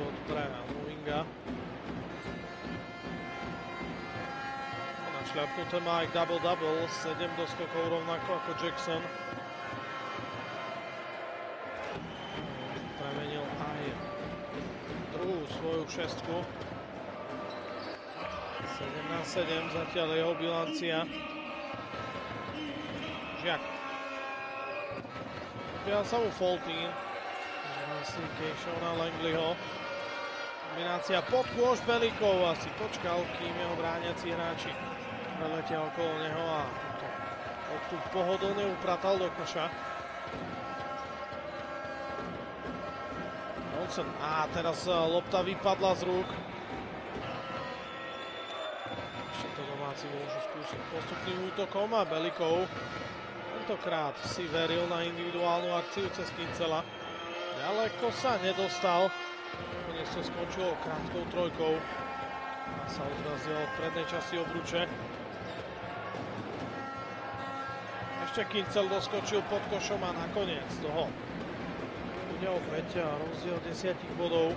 Bod pre Movinga. Našľapnuté má aj double-double, 7 doskokov rovnako ako Jackson. Premenil aj druhú svoju šestku. 7-7, zatiaľ jeho bilancia. Žiak. Prijal sa mu Foltín. Shona Langleyho. Kombinácia pod kôš Belikov. Asi počkal, kým jeho brániaci hráči preletia okolo neho a odtud pohodlne upratal do koša. Johnson. A teraz lopta vypadla z rúk. Ešte to domáci môžu skúsiť postupným útokom a Belikov tentokrát si veril na individuálnu akciu cez Kincela. Ďaleko sa nedostal. Konec to skončilo krátkou trojkou. A sa odrazil od prednej časti obruče. Ešte Kincel doskočil pod košom a nakoniec toho bude opäť rozdiel 10 bodov.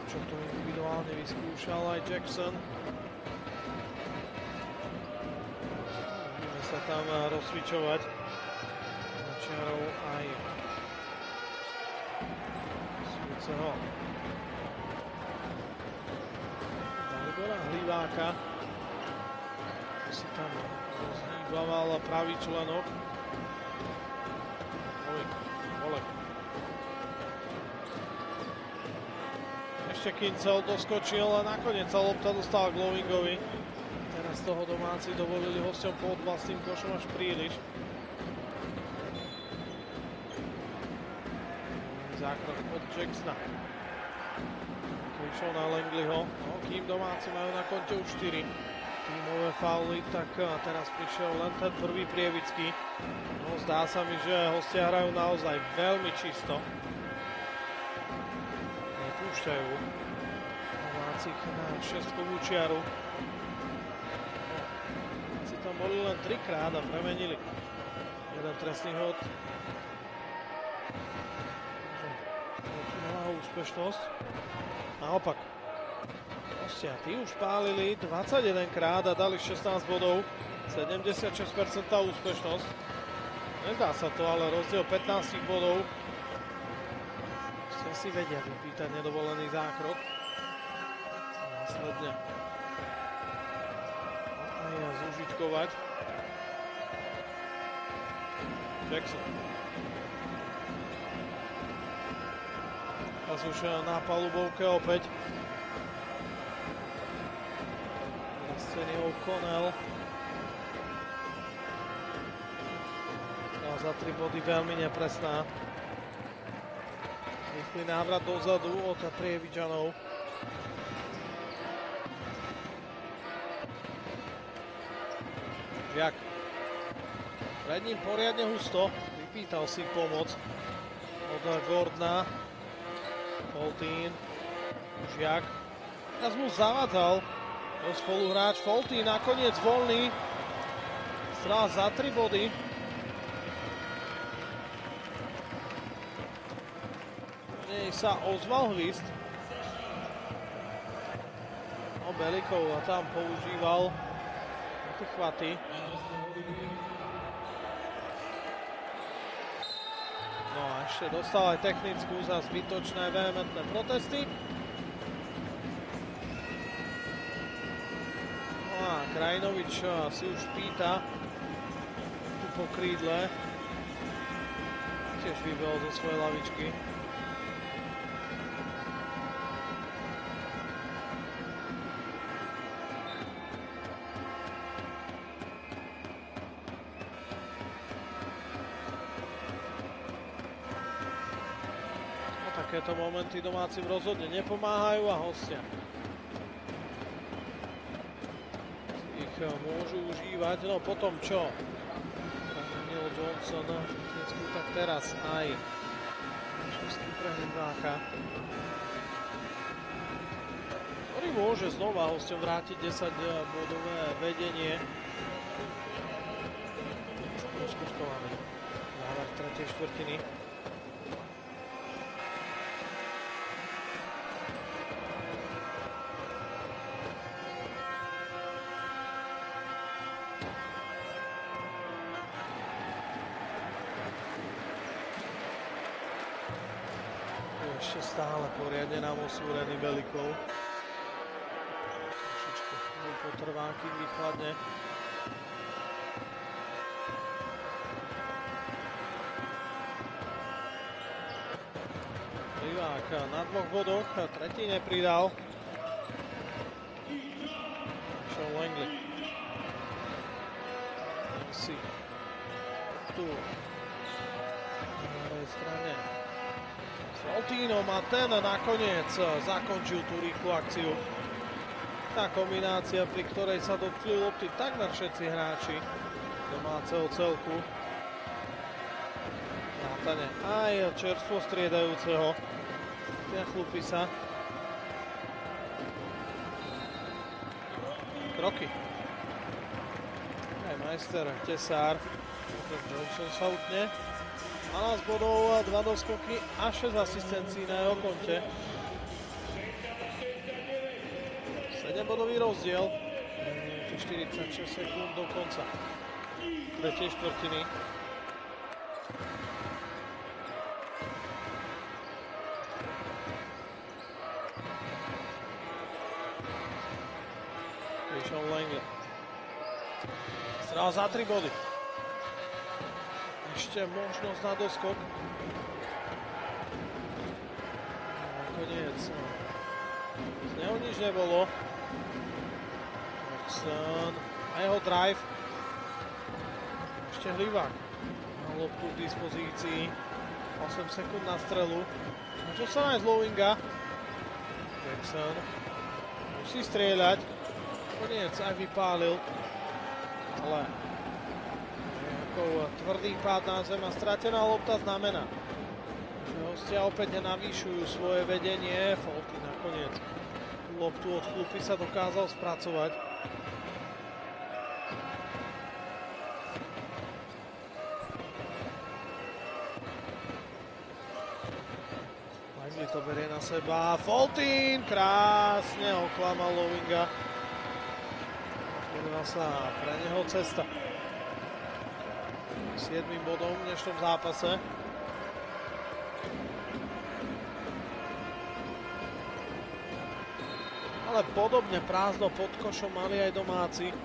Čo to individuálne vyskúšal aj Jackson. Budeme sa tam rozcvičovať. Čiarov aj Súceho. Dalibora Hliváka. Si tam rozhýbaval pravý členok. Bolek. Ešte Kincel doskočil a nakoniec sa lopta dostala k Glowingovi. Teraz toho domáci dovolili hosťom pod vlastným košom až príliš. Zákrok od Jacksona. Prišiel na Langleyho. No, kým domáci majú na konte už 4 tímové fauly, tak teraz prišiel len ten prvý prievický. No, zdá sa mi, že hostia hrajú naozaj veľmi čisto. Nepúšťajú domácich na šestkovú čiaru. Domáci tam boli len 3-krát a premenili jeden trestný hod. Úspešnosť. Naopak. Hostia, tí už pálili 21 krát a dali 16 bodov. 76% úspešnosť. Nezdá sa to, ale rozdiel 15 bodov. Hostia si vedia vypýtať nedovolený zákrok. Následne aj zúžitkovať. Jackson. Teraz už na palubovke opäť Anthony O'Connell. Za 3 body veľmi nepresná. Rýchly návrat dozadu od Prievidžanov. Žiak. Pred ním poriadne husto. Vypýtal si pomoc od Gordona. Foltín. Žiak. Teraz mu zavádzal spoluhráč Foltín. Nakoniec voľný. Strál za 3 body. Sa ozval hvist. No, Belikov tam používal tie chvaty. No a ešte dostal aj technickú za zbytočné vehementné protesty. No a Krajinovič si už pýta tu po krídle. Tiež vybehol zo svojej lavičky. Takéto momenty domácim rozhodne nepomáhajú a hostia ich môžu užívať. No potom čo? Neil Johnson, tak teraz aj šestý prehľad Vácha, ktorý môže znova hosťom vrátiť 10-bodové vedenie. Rozkuskovaný záver 3. štvrtiny. Ešte stále poriadne nám osúrený Belikov. Trošičku potrvá, kým vychladne. Livák na 2 bodoch, tretí nepridal. Sean Langley. Si tu na ľavej strane Foltínom a ten nakoniec zakončil tú rýchlu akciu. Tá kombinácia, pri ktorej sa dotkli lopty takmer všetci hráči domáceho celku. Vrátane aj čerstvo striedajúceho Chlupisa. Kroky. Aj majster Tesár. Johnson sa utne. 12 bodov, 2 doskoky a 6 asistencií na jeho konte. 7-bodový rozdiel. 46 sekúnd do konca 3. štvrtiny. Sean Langley. Strál za 3 body. Ešte možnosť na doskok. Nakoniec z neho nič nebolo. Jackson a jeho drive. Ešte Hlivák. Má loptu v dispozícii. 8 sekúnd na strelu. A čo sa nájsť Lowinga? Jackson musí strieľať. Nakoniec aj vypálil. Ale tvrdý pád na zem a stratená lopta znamená, že hostia opäť navýšujú svoje vedenie. Folty nakoniec loptu od Chlupisa dokázal spracovať. Langley to berie na seba. Foltín krásne oklamal Lowinga. Otvorila sa pre neho cesta 7 bodom v dnešnom zápase. Ale podobne prázdno pod košom mali aj domáci.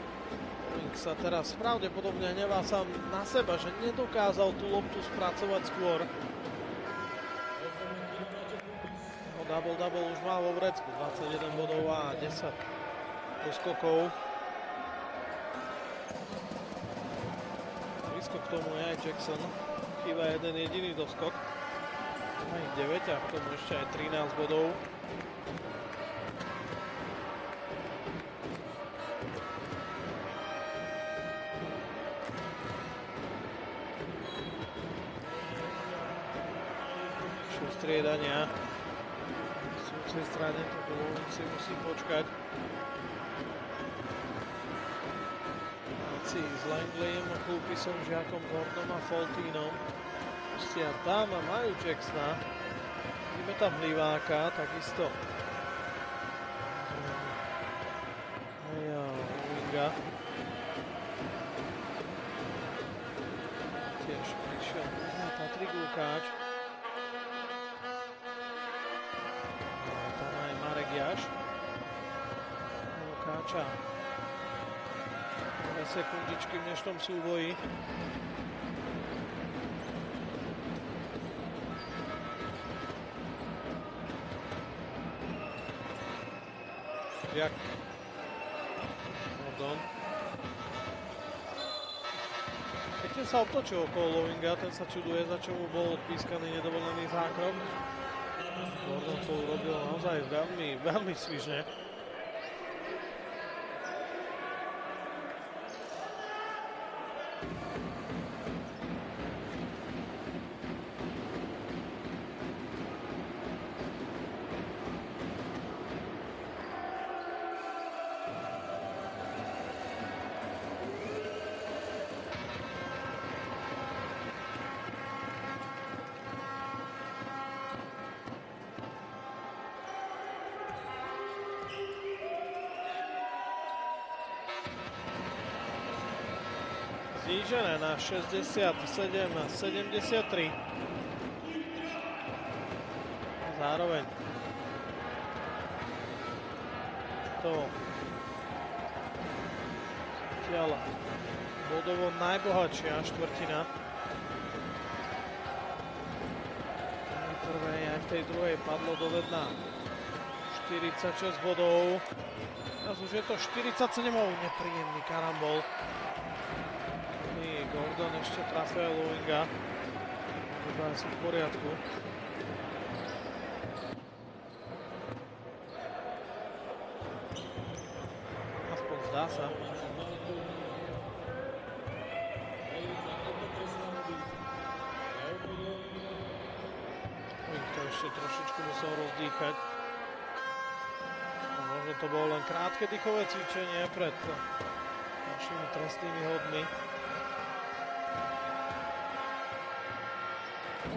Link sa teraz pravdepodobne hnevá sám na seba, že nedokázal tú loptu spracovať skôr. Double už má vo vrecku. 21 bodov a 10 doskokov. blízko k tomu je aj Jackson. Chýba jeden jediný doskok. Má ich 9 a k tomu ešte aj 13 bodov. Striedania. V súcej strane to bolo, si musí počkať. Máci s Langleym, Kulpisom, Žiakom, Gordonom a Foltínom. Pustia tam a majú Jacksona. Vidíme tam Hliváka, takisto. Aj Owinga. Tiež prišiel Patrik Lukáč. Jaš. Lukáča. 2 sekundičky v dnešnom súboji. Jak. Gordon. Pekne sa obtočil okolo Lowinga, ten sa čuduje, za čo mu bol odpískaný nedovolený zákrok. Gordon to urobil naozaj veľmi, veľmi svižne. Znížené na 67 a 73. Zároveň to zatiaľ bodovo najbohatšia štvrtina. Aj v prvej, aj v tej druhej padlo do ledna 46 bodov. Teraz už je to 47, nepríjemný karambol. Gordon ešte trafil Lowinga. Obaja sú v poriadku. Aspoň zdá sa. Lowing to ešte trošičku musel rozdýchať. A možno to bolo len krátke dýchové cvičenie pred našimi trestnými hodmi.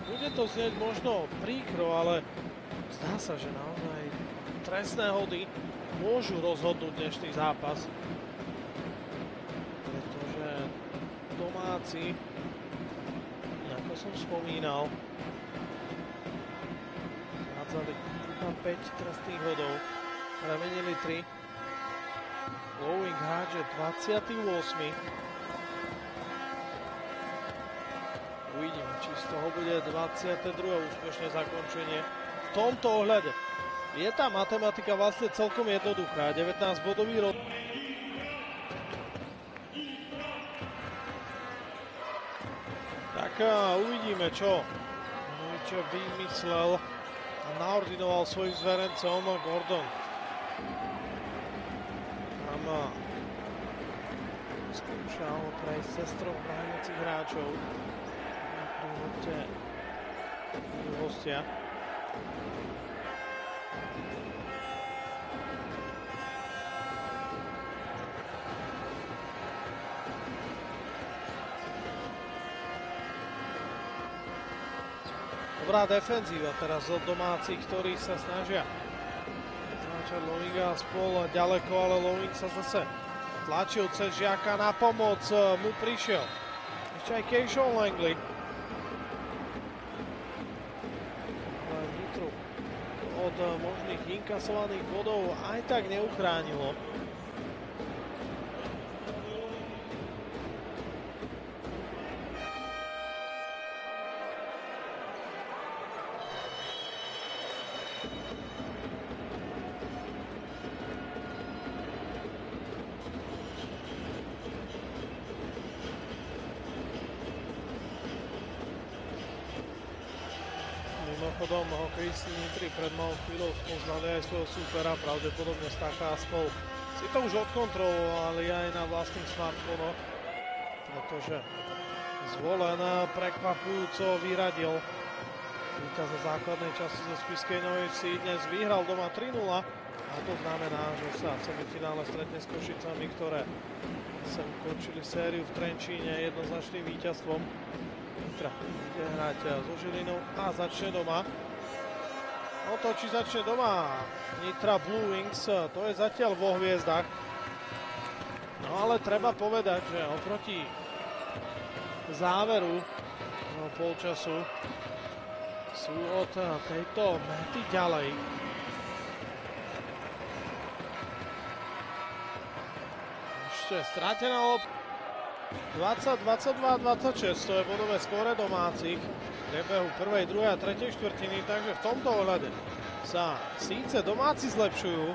Bude to znieť možno príkro, ale zdá sa, že naozaj trestné hody môžu rozhodnúť dnešný zápas. Pretože domáci, ako som spomínal, zhádzali iba 5 trestných hodov, premenili 3. Lowing hádže 28. Uvidíme, či z toho bude 22. úspešné zakončenie. V tomto ohľade je tá matematika vlastne celkom jednoduchá. 19-bodový roz... Tak uvidíme, čo vymyslel a naordinoval svojim zverencom Gordon. Tam skúšal prejsť cestrou brániacich hráčov. Hostia. Dobrá defenzíva teraz od domácich, ktorí sa snažia tlačiť Lowinga spol ďaleko, ale Lowing sa zase tlačil cez Žiaka na pomoc, mu prišiel ešte aj Keishon Langley. Od možných inkasovaných bodov aj tak neuchránilo. Mimochodom, hokejisti Nitry pred malou chvíľou spoznali aj svojho súpera, pravdepodobne Stacha Aspol si to už odkontrolovali aj na vlastných smartfónoch, pretože Zvolen prekvapujúco vyradil víťaza základnej časti zo Spišskej Novej Vsi. Dnes vyhral doma 3-0 a to znamená, že sa v semifinále stretne s Košicami, ktoré sem ukončili sériu v Trenčíne jednoznačným víťazstvom. Nitra ide hrať so Žilinou a začne doma. No to, či začne doma Nitra Blue Wings, to je zatiaľ vo hviezdach. No ale treba povedať, že oproti záveru polčasu sú od tejto mety ďalej. Ešte stratená lopta. 20, 22, 26, to je bodové skóre domácich v priebehu prvej, druhej a tretej štvrtiny, takže v tomto ohľade sa síce domáci zlepšujú,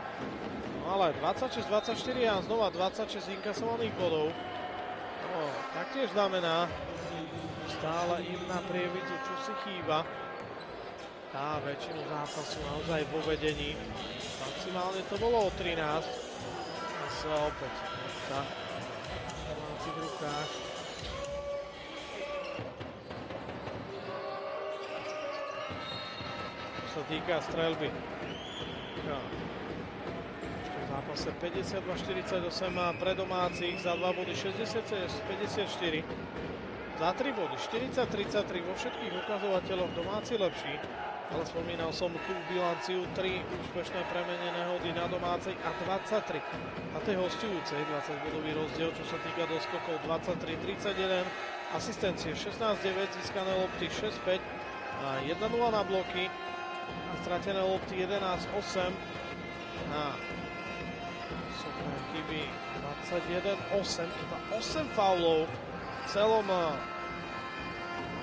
no ale 26-24 a znova 26 inkasovaných bodov. No, taktiež znamená, stále im na prievidzu čosi chýba. Tá väčšinu zápasu naozaj vo vedení. Maximálne to bolo o 13. A sa opäť sa v rukách. Čo sa týka streľby. Ešte v zápase 52-48 pre domácich, za 2 body 66-54. Za 3 body 40-33, vo všetkých ukazovateľoch domáci lepší. Ale spomínal som tú bilanciu 3 úspešné premenené hody na domácej a 23 na tej hosťujúcej, 20-bodový rozdiel, čo sa týka doskokov 23-31, asistencie 16-9, získané lopty 6-5 a 1-0 na bloky a stratené lopty 11-8 a super chyby 21-8, iba 8 faulov v celom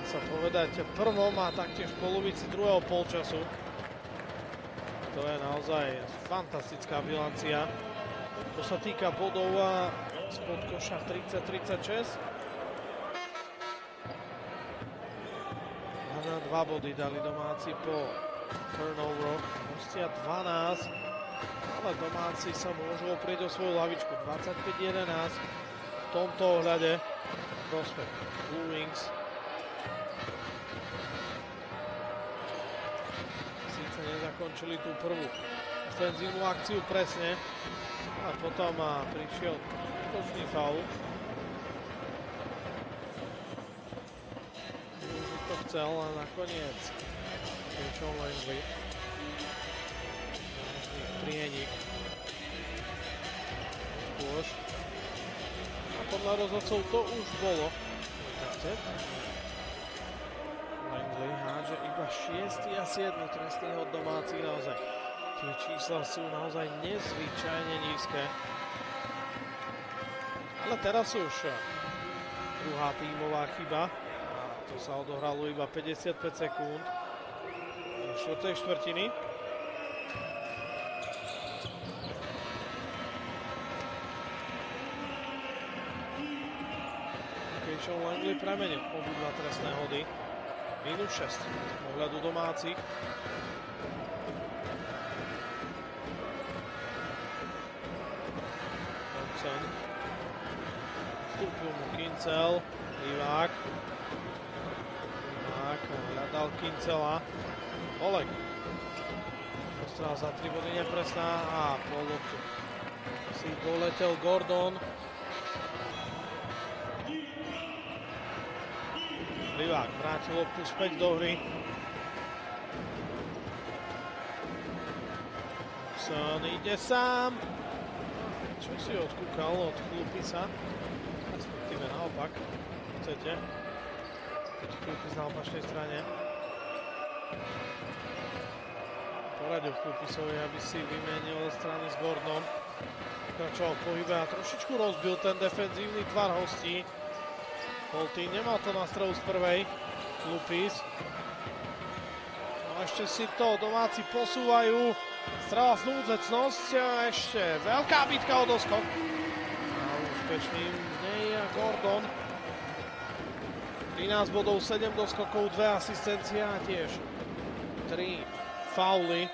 sa povedať prvom a taktiež v polovici druhého polčasu. To je naozaj fantastická bilancia. To sa týka bodov spod koša 30-36. Na 2 body dali domáci po turnoveroch. Hostia 12, ale domáci sa môžu oprieť o svoju lavičku. 25-11 v tomto ohľade prospech Blue Wings. Nezakončili tú prvú ofenzívnu akciu presne a potom prišiel točný faul. Už to chcel a nakoniec Rachel Langley. Prienik. Skôž. A podľa rozhodcov to už bolo. Takže Langley hádže iba 6. a 7. trestný hod domáci, naozaj. Tie čísla sú naozaj nezvyčajne nízke. Ale teraz už druhá tímová chyba. A to sa odohralo iba 55 sekúnd do 4. štvrtiny. Rachel Langley premenil obidva trestné hody. Minus 6 z pohľadu domácich. Thompson. Vstúpil mu Kincel. Livák. Hľadal Kincela. Oleg. Postrál za 3 body nepresná a po loptu si doletel Gordon. Livák vrátil loptu späť do hry. Thompson ide sám. Čo si odkúkal od Chlupisa? Respektíve naopak. Chcete? Keď Chlupis na opačnej strane. Poradil Chlupisovi, aby si vymenil strany s Gordonom. Pokračoval v pohybe a trošičku rozbil ten defenzívny tvar hostí. Holtý nemal to na strelu z prvej. Chlupis. No ešte si to domáci posúvajú. Strela z núdzecnosť. Ešte veľká bitka o doskok. A úspešným nie je Gordon. 13 bodov, 7 doskokov, 2 asistencie a tiež 3 fauly.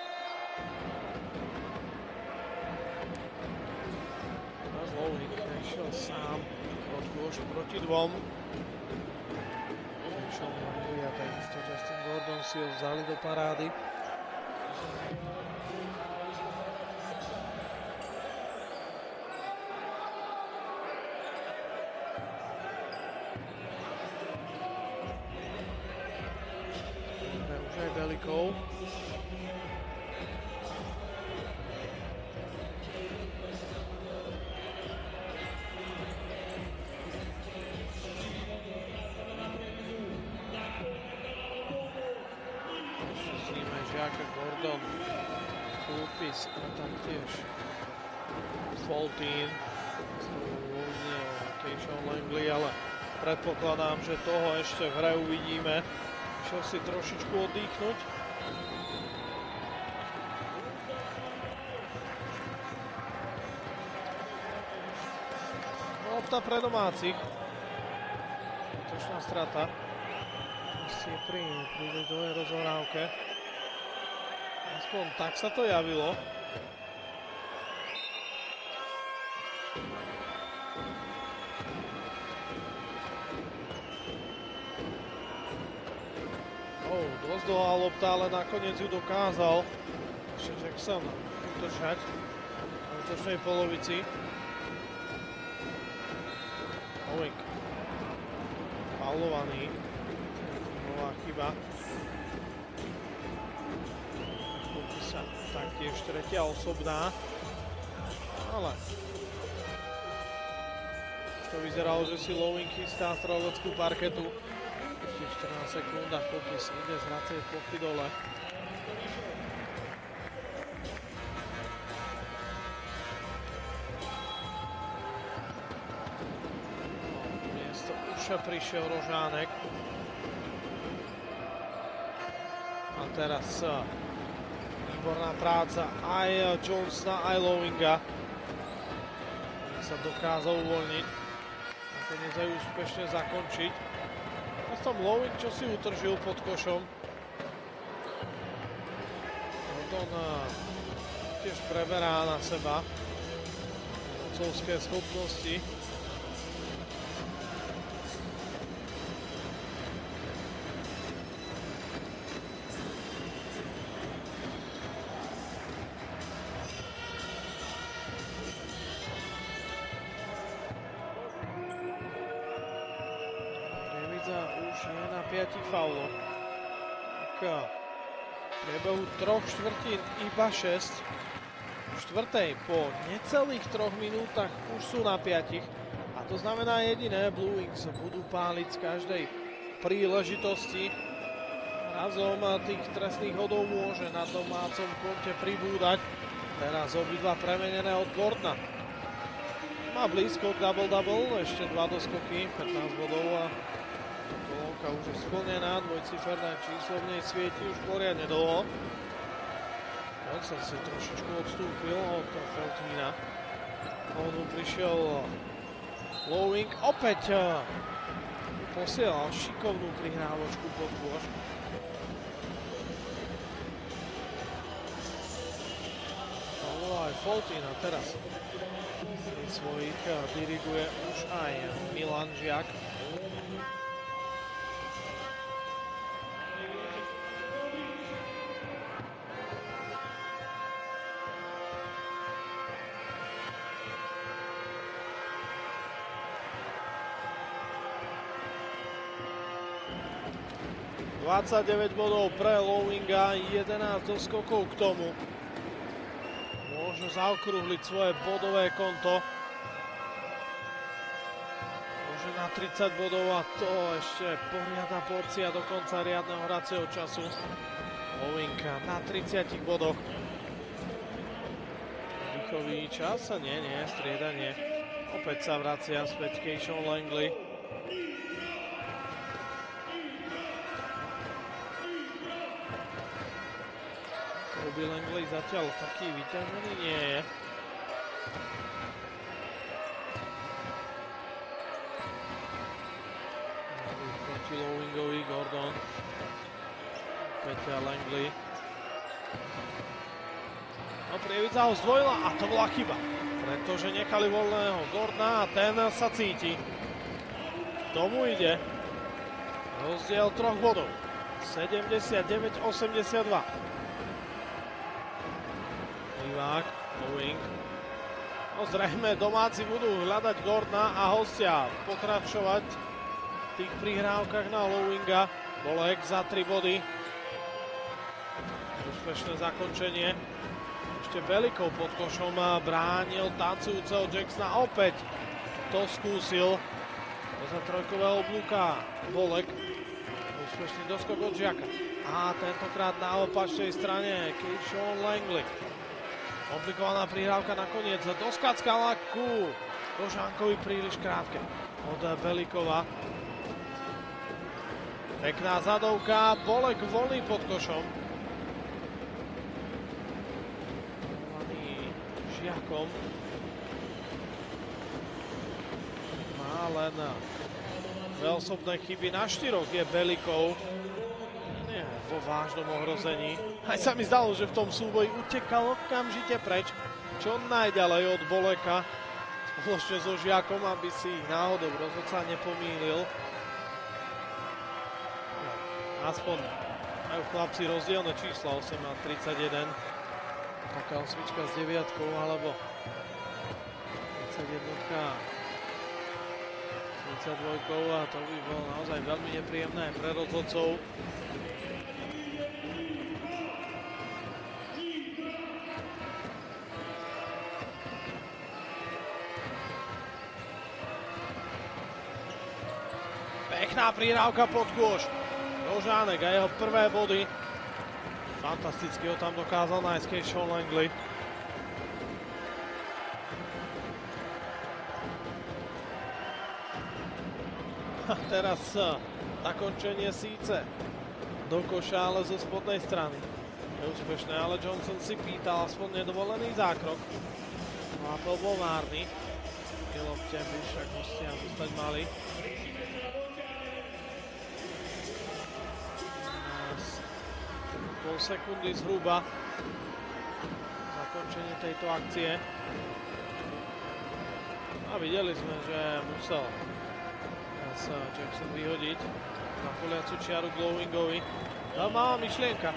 Teraz Lowing išiel sám od kôš proti dvom. Išiel Langley a takisto Justin Gordon si ho vzali do parády. Už aj Belikov. Gordon, Kulpis a taktiež Foltín. Uvoľnil Keishon Langley, ale predpokladám, že toho ešte v hre uvidíme. Išiel si trošičku oddychnúť. Lopta pre domácich. Točná strata. Musí pri dovej rozhrávke. Aspoň tak sa to javilo. Dosť dlhá lopta, ale nakoniec ju dokázal Jackson udržať v útočnej polovici. Lowing. Faulovaný. Nová chyba. Taktiež tretia osobná, ale už to vyzeralo, že si Lowing chystá streleckú parketu. Ešte 14 sekúnd a Kulpis ide z hracej plochy dole. Miesto Uša prišiel Rožánek. A teraz výborná práca aj Johnsona, aj Lowinga. Sa dokázal uvoľniť. Nakoniec aj úspešne zakončiť. A tam Lowing, čo si utržil pod košom. Gordon tiež preberá na seba otcovské schopnosti. Už je na 5 fauloch. Tak, v priebehu 3 štvrtín iba 6. V štvrtej po necelých 3 minútach už sú na 5. A to znamená jediné, Blue Wings budú páliť z každej príležitosti. Razom tých trestných hodov môže na domácom konte pribúdať. Teraz obidva premenené od Gordona. Má blízko k double-double, ešte 2 doskoky, 15 bodov a kolónka už je splnená, dvojciferné číslo v nej svieti už poriadne dlho. Johnson si trošičku odstúpil od Foltína. Onu prišiel Lowing, opäť posielal šikovnú prihrávočku pod kôš. Aj Foltín a teraz svojich diriguje už aj Milan Žiak. ...29 bodov pre Lowinga, 11 doskokov k tomu. Môžu zaokrúhliť svoje bodové konto. Môže na 30 bodov a to ešte poriadna porcia do konca riadneho hracieho času. Lowinga na 30 bodoch. Výchový čas? Nie, striedanie. Opäť sa vracia späť Keishon Langley. Kobe Langley zatiaľ taký vyťažený nie je. Proti Lowingovi Gordon. opäť Langley. No Prievidza ho zdvojila a to bola chyba, pretože nechali voľného Gordona a ten sa cíti. Tomu ide. Rozdiel 3 bodov. 79-82. Livák, Owing. No zrejme domáci budú hľadať Gordona a hostia pokračovať v tých prihrávkach na Owinga. Bolek za 3 body. Úspešné zakončenie. Ešte Belikov pod košom bránil tancujúceho Jacksona. Opäť to skúsil. Za trojkového oblúka Bolek. Úspešný doskok od Žiaka. A tentokrát na opačnej strane Keyshawn Langley. Komplikovaná prihrávka nakoniec. Doskackala ku Kožánkovi príliš krátke od Belikova. Pekná zadovka. Bolek voľný pod košom. Žiakom. Má len dve osobné chyby. Na 4 je Belikov. Nie vo vážnom ohrození. Aj sa mi zdalo, že v tom súboji utekal okamžite preč. Čo najďalej od Boleka. Spoločne so Žiakom, aby si ich náhodou rozhodca nepomýlil. Aspoň majú chlapci rozdielne čísla 8 a 31. Taká osmička s 9 alebo 31 32 a to by bolo naozaj veľmi nepríjemné pre rozhodcov. Pekná prihrávka pod kôš. Kožánek a jeho prvé body. Fantasticky ho tam dokázal nájsť Keyshawn Langley. A teraz zakončenie síce do koša, ale zo spodnej strany. Je úspešné, ale Johnson si pýtal aspoň nedovolený zákrok. No a to bol márny. Lopte by však hostia zostať mali. Pol sekundy zhruba zakončenie tejto akcie. A videli sme, že musel sa Jackson vyhodiť na poliacu čiaru k Owingovi. Tá malá myšlienka.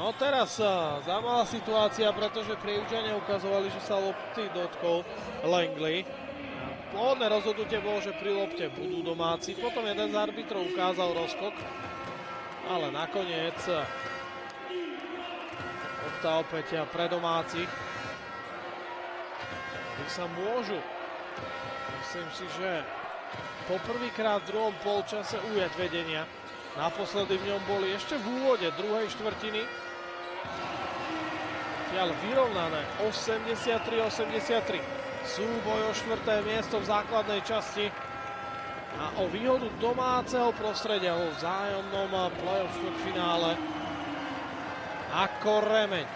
No teraz zaujímavá situácia, pretože Prievidžania ukazovali, že sa lopty dotkol Langley. Pôvodné rozhodnutie bolo, že pri lopte budú domáci. Potom jeden z arbitrov ukázal rozkok. Ale nakoniec lopta opäť pre domácich. Tí sa môžu, myslím si, že poprvýkrát v druhom polčase ujať vedenia. Naposledy v ňom boli ešte v úvode druhej štvrtiny. Vyrovnané 83-83. Súboj o 4. miesto v základnej časti a o výhodu domáceho prostredia vo vzájomnom play-off štvrťfinále ako remeň.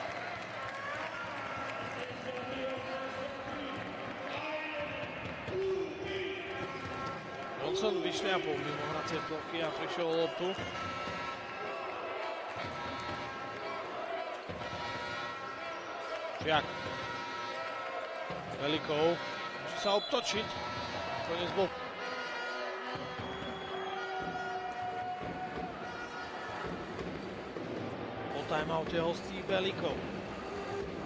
Johnson vyšliapol mimo hracie plochy a prišiel o loptu. Žiak. Belikov. Môže sa obtočiť. Konec bol. Po timeoute hostí Belikov.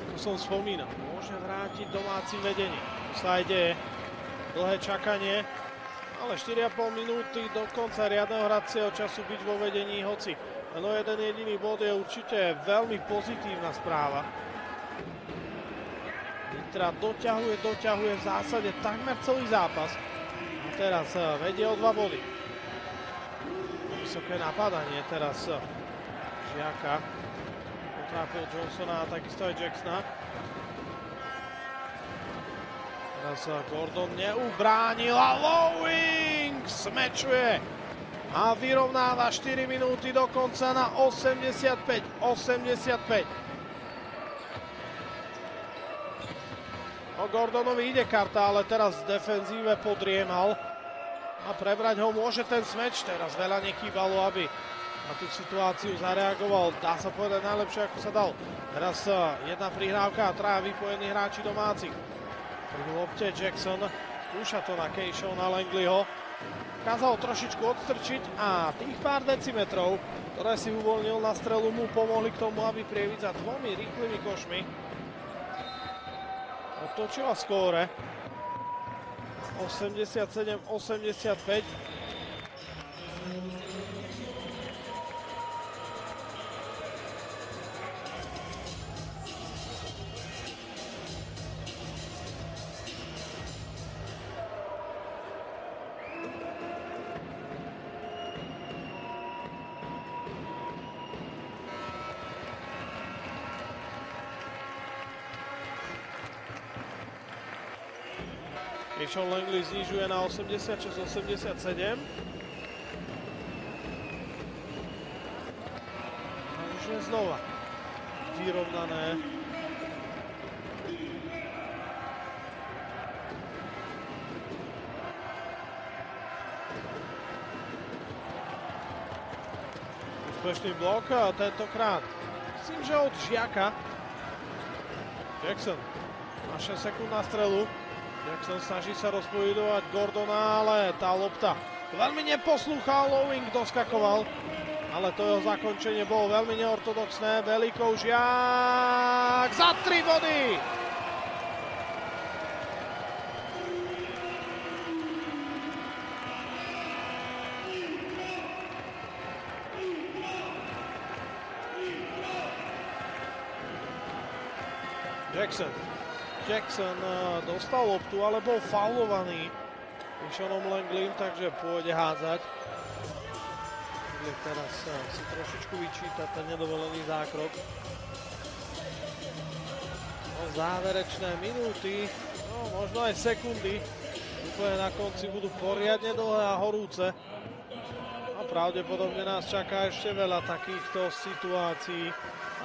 Ako som spomínal, môže vrátiť domáci vedenie. To sa aj deje. Dlhé čakanie. Ale 4,5 minúty do konca riadneho hracieho času byť vo vedení, hoci len o jeden jediný bod je určite veľmi pozitívna správa. Nitra doťahuje v zásade takmer celý zápas. A teraz vedie o 2 body. Vysoké napadanie teraz Žiaka. Potrápil Johnsona a takisto aj Jacksona. Teraz Gordon neubránil a Owing smečuje a vyrovnáva 4 minúty do konca na 85-85. No, Gordonovi ide karta, ale teraz v defenzíve podriemal. A prebrať ho môže ten smeč. Teraz veľa nechýbalo, aby na tú situáciu zareagoval. Dá sa povedať najlepšie, ako sa dal. Teraz jedna prihrávka a traja vypojení hráči domáci. Pri lopte Jackson skúša to na Keishona Langleyho. Kázal trošičku odstrčiť a tých pár decimetrov, ktoré si uvoľnil na strelu, mu pomohli k tomu, aby Prievidza dvomi rýchlymi košmi otočila skóre. 87-85. Keishon Langley znižuje na 86-87. Takže znova vyrovnané. Úspešný blok a tentokrát myslím, že od Žiaka. Jackson má 6 sekúnd na strelu. Jackson snaží sa rozpovedovať Gordona, ale tá lopta veľmi neposlúchal, Lowing doskakoval, ale to jeho zakončenie bolo veľmi neortodoxné. Belikov Žiak za 3 body! Jackson dostal loptu, ale bol faulovaný Keishonom Langleym, takže pôjde hádzať. Teraz si trošičku vyčíta ten nedovolený zákrok. No, záverečné minúty, no, možno aj sekundy, úplne na konci budú poriadne dlhé a horúce. A pravdepodobne nás čaká ešte veľa takýchto situácií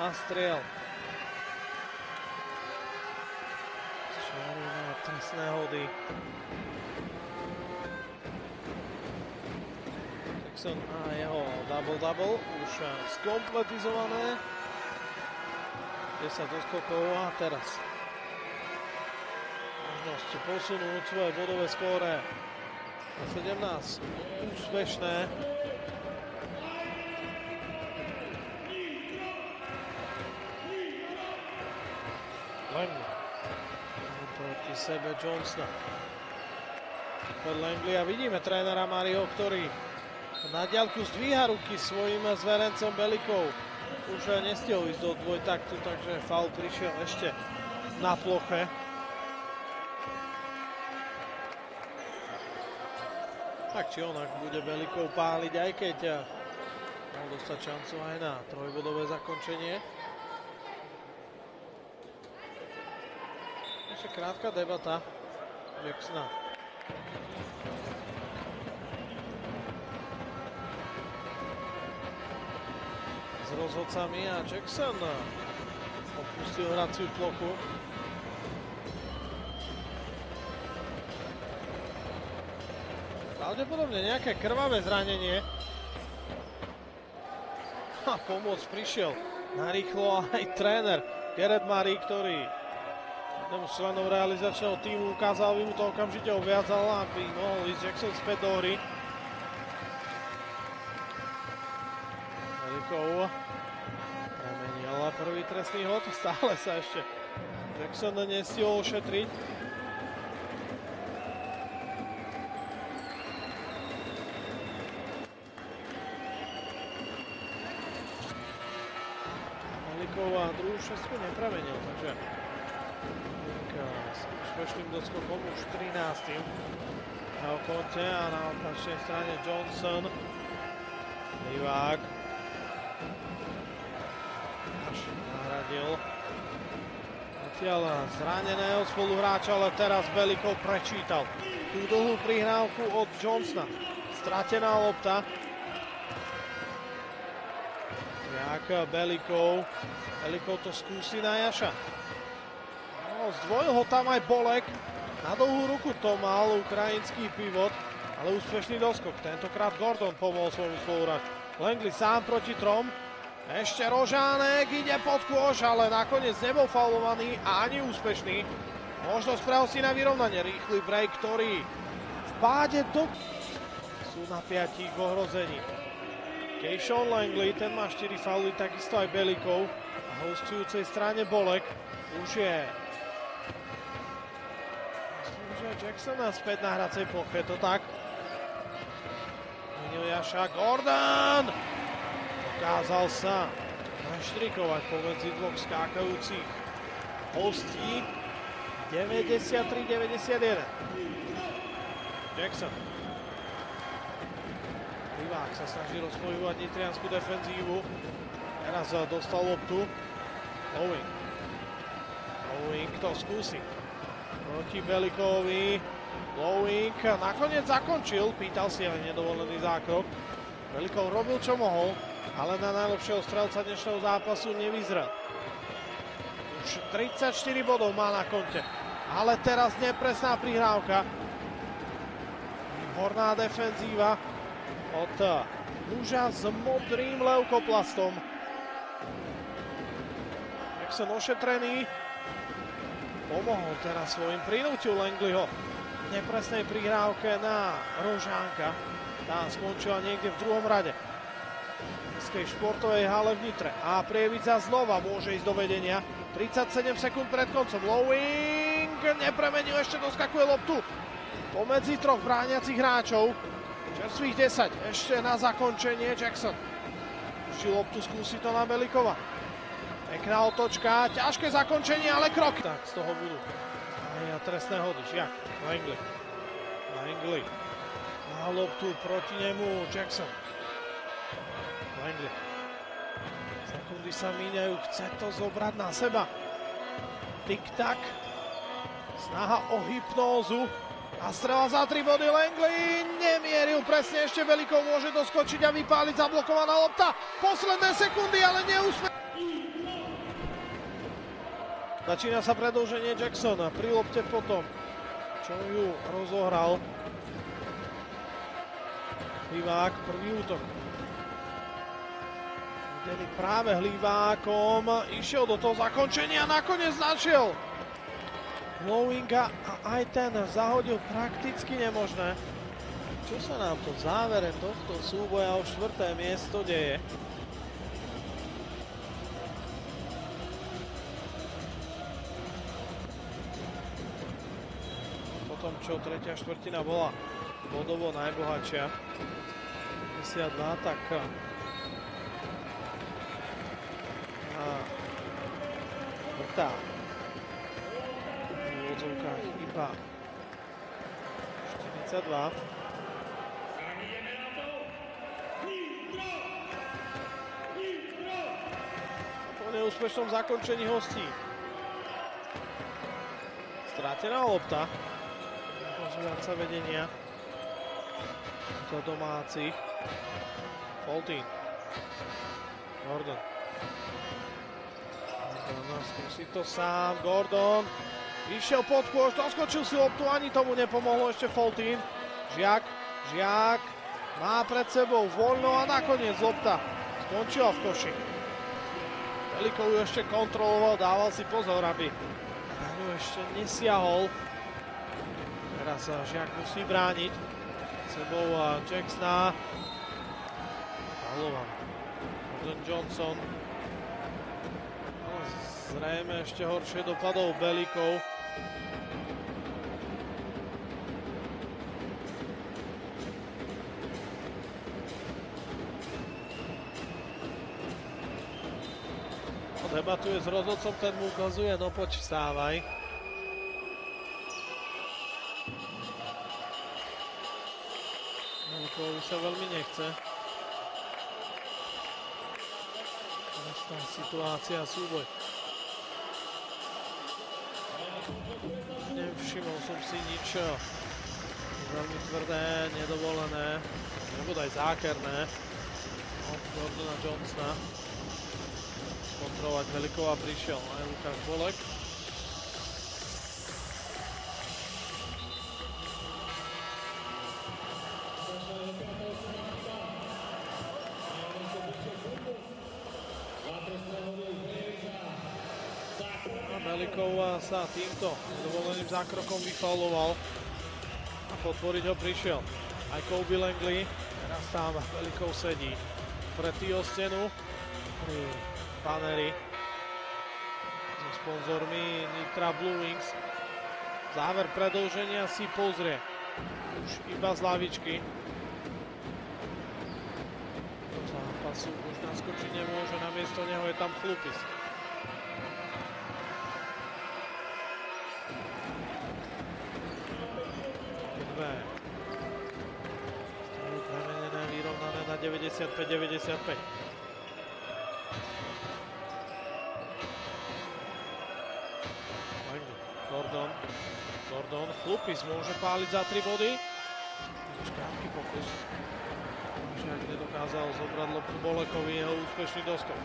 a striel. Trestné hody. Jackson a jeho double-double už skompletizované. 10 doskokov a teraz možnosť posunúť svoje bodové skóre na 17. Úspešné. Langley proti sebe Johnsona. Pod Langley a vidíme trénera Mariho, ktorý na diaľku zdvíha ruky svojim zverencom Belikov. Už nestihol ísť do dvojtaktu, takže faul prišiel ešte na ploche. Tak či onak bude Belikov páliť, aj keď mohol dostať šancu aj na trojbodové zakončenie. Ešte krátka debata Jacksona. S rozhodcami a Jackson opustil hraciu plochu. Pravdepodobne nejaké krvavé zranenie. A pomôcť prišiel narýchlo aj tréner Gerard Murray, ktorý jednému z členov realizačného týmu ukázal, aby mu to okamžite obviazal, aby mohol ísť Jackson späť do hry. Belikov premenil prvý trestný hod, stále sa ešte Jackson nestihol ošetriť. Belikov a druhú šestku nepremenil, takže s úspešným doskokom už 13. na konte a na opačnej strane Johnson. Livák až nahradil zatiaľ zraneného spoluhráča, ale teraz Belikov prečítal tú dlhú prihrávku od Johnsona. Stratená lopta. Jak Belikov to skúsi na Jaša. No, zdvojil ho tam aj Bolek. Na dlhú ruku to mal ukrajinský pivot, ale úspešný doskok. Tentokrát Gordon pomohol svojmu spoluhráču. Langley sám proti trom. Ešte Rožánek ide pod kôš, ale nakoniec nebol faulovaný a ani úspešný. Možnosť pre hostí na vyrovnanie. Rýchly break, ktorý v páde do... Sú na 5 v ohrození. Keishon Langley, ten má 4 fauly, takisto aj Belikov. A hostujúcej strane Bolek už je Jackson naspäť na hracej ploche, to tak. Menil Jaša Gordon. Dokázal sa naštrikovať pomedzi dvoch skákajúcich hostí. 93-91. Jackson. Livák sa snaží rozpohybovať nitriansku defenzívu. Teraz dostal loptu. Lowing to skúsi. Proti Belikovi. Lowing nakoniec zakončil. Pýtal si aj nedovolený zákrok. Belikov robil čo mohol, ale na najlepšieho strelca dnešného zápasu nevyzrel. Už 34 bodov má na konte. Ale teraz nepresná prihrávka. Výborná defenzíva od muža s modrým leukoplastom. Jackson ošetrený. Pomohol teraz svojim prinútiu Langleyho v nepresnej prihrávke na Rožánka. Tá skončila niekde v druhom rade. V mestskej športovej hale v Nitre. A Prievidza znova môže ísť do vedenia. 37 sekúnd pred koncom. Lowing nepremenil, ešte doskakuje loptu pomedzi troch brániacich hráčov. Čerstvých 10. Ešte na zakončenie Jackson. Ešte loptu, skúsi to na Belikova. Pekná otočka, ťažké zakončenie, ale krok. Tak z toho budú aj trestné hody. Žiak, Langley. Na loptu proti nemu Jackson. Langley. Sekundy sa míňajú, chce to zobrať na seba. Tik-tak. Snaha o hypnózu. A strela za 3 body. Langley nemieril presne, ešte Belikov môže doskočiť a vypáliť, zablokovaná lopta. Posledné sekundy, ale neúspech. Začína sa predĺženie Jacksona pri lopte potom, čo ju rozohral. Hlivák, prvý útok. Videli práve Hlivákom, išiel do toho zakončenia, nakoniec našiel Lowinga a aj ten zahodil prakticky nemožné. Čo sa nám to v závere tohto súboja o 4. miesto deje? Potom, čo tretia štvrtina bola bodovo najbohatšia, 52, tak vrtá v úvodzovkách iba 42. Po neúspešnom zakončení hostí. Strátená lopta. Rozvíjať sa vedenia do domácich. Foltín. Gordon. Skúsi to sám. Gordon. Vyšiel pod kôš, doskočil si loptu, ani tomu nepomohlo ešte Foltín. Žiak. Má pred sebou voľno a nakoniec lopta skončila v koši. Belikov ju ešte kontroloval, dával si pozor, aby na ňu ešte nesiahol. Teraz Žiak musí brániť. Sebou Jacksona. Pavlovan. Gordon Johnson. No, zrejme ešte horšie dopadol Belikov. Debatuje s rozhodcom, ten mu ukazuje, no poď vstávaj. Belikovi sa veľmi nechce. Tá situácia, súboj. Nevšimol som si nič veľmi tvrdé, nedovolené, nebo aj zákerné od Gordona Johnsona. Kontrolovať Belikova prišiel aj Lukáš Bolek. Velikov sa týmto dovoleným zákrokom vyfauloval a podporiť ho prišiel aj Kobe Langley. Teraz tam Velikov sedí pretý o stenu pri baneri so sponzormi Nitra Blue Wings. Záver predĺženia si pozrie už iba z lavičky. Do zápasu už naskočiť nemôže, namiesto neho je tam Chlupis. Premenené, vyrovnané na 95-95. Gordon, Chlupis môže páliť za 3 body. Krátky pokus. Ak nedokázal zobrať loptu Bolekovi, jeho úspešný doskok.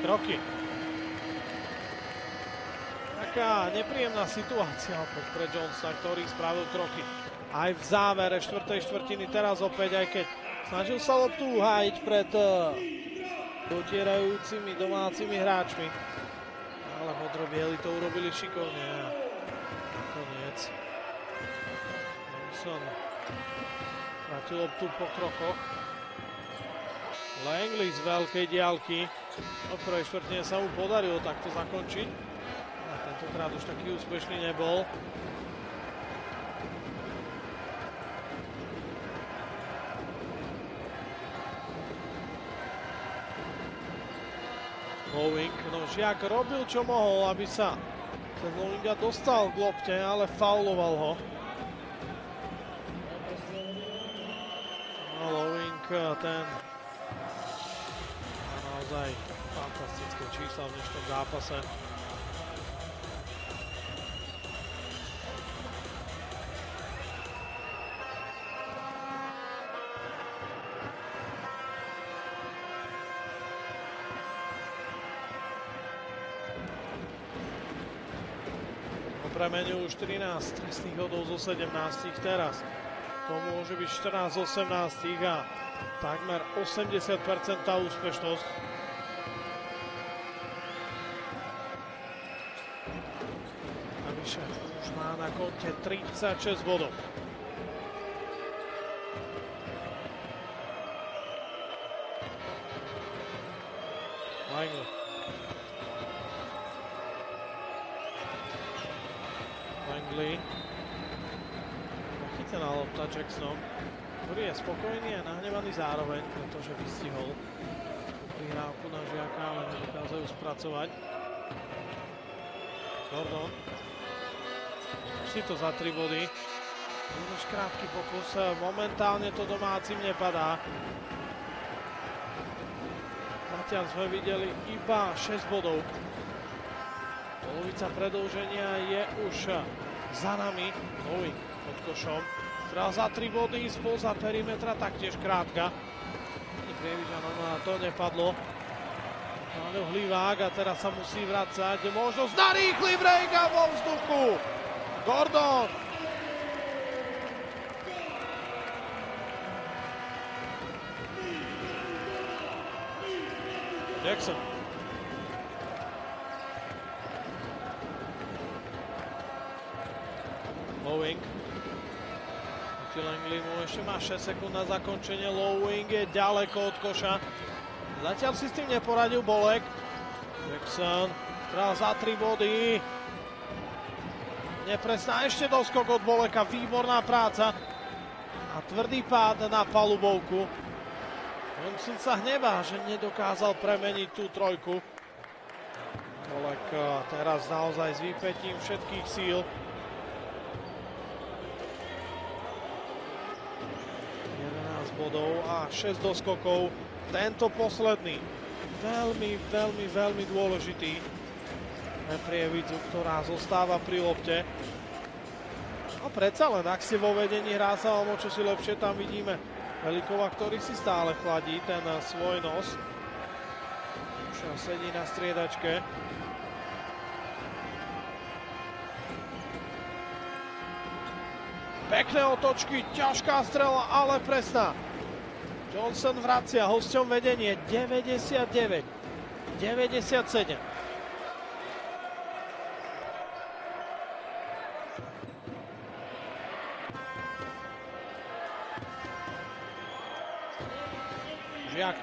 Kroky. Taká nepríjemná situácia pre Johnsona, ktorý spravil kroky aj v závere 4. štvrtiny. Teraz opäť, aj keď snažil sa loptu uhájiť pred dotierajúcimi domácimi hráčmi. Ale modro-bieli to urobili šikovne a koniec. Johnson vrátil loptu po krokoch. Langley z veľkej diaľky. V prvej štvrtine sa mu podarilo takto zakončiť. A tentokrát už taký úspešný nebol. Lowing, no Žiak robil čo mohol, aby sa ten Lowinga dostal k lopte, ale fauloval ho. No Lowing, ten má naozaj fantastické čísla v dnešnom zápase. Premenil už 13 trestných hodov zo 17 teraz. To môže byť 14 z 18 a takmer 80% úspešnosť. Navyše už má na konte 36 bodov. Langley. Chytená lopta Jacksonom, ktorý je spokojný a nahnevaný zároveň, pretože vystihol prihrávku na Žiaka, ale nedokázajú spracovať. Gordon. Si to za 3 body. Už krátky pokus, momentálne to domácim nepadá. Zatiaľ sme videli iba 6 bodov. Polovica predĺženia je už za nami. Lowing pod košom. Strel za 3 body spoza perimetra, taktiež krátka. Prievižanom to nepadlo. Máme Hlivák a teraz sa musí vracať. Možnosť na rýchly break a vo vzduchu. Gordon. Jackson. Lowing. Langley mu ešte má 6 sekúnd na zakončenie. Lowing je ďaleko od koša. Zatiaľ si s tým neporadil Bolek. Jackson strel za 3 body. Nepresná ešte doskok od Boleka. Výborná práca. A tvrdý pád na palubovku. Johnson sa hnevá, že nedokázal premeniť tú trojku. Bolek teraz naozaj s výpätím všetkých síl. 11 bodov a 6 doskokov. Tento posledný. Veľmi dôležitý pre Prievidzu, ktorá zostáva pri lopte. A predsa len, ak si vo vedení hrá sa o čo si lepšie, tam vidíme Velikova, ktorý si stále chladí ten svoj nos. Už sedí na striedačke. Pekné otočky, ťažká strela, ale presná. Johnson vracia hosťom vedenie 99-97. Žiak.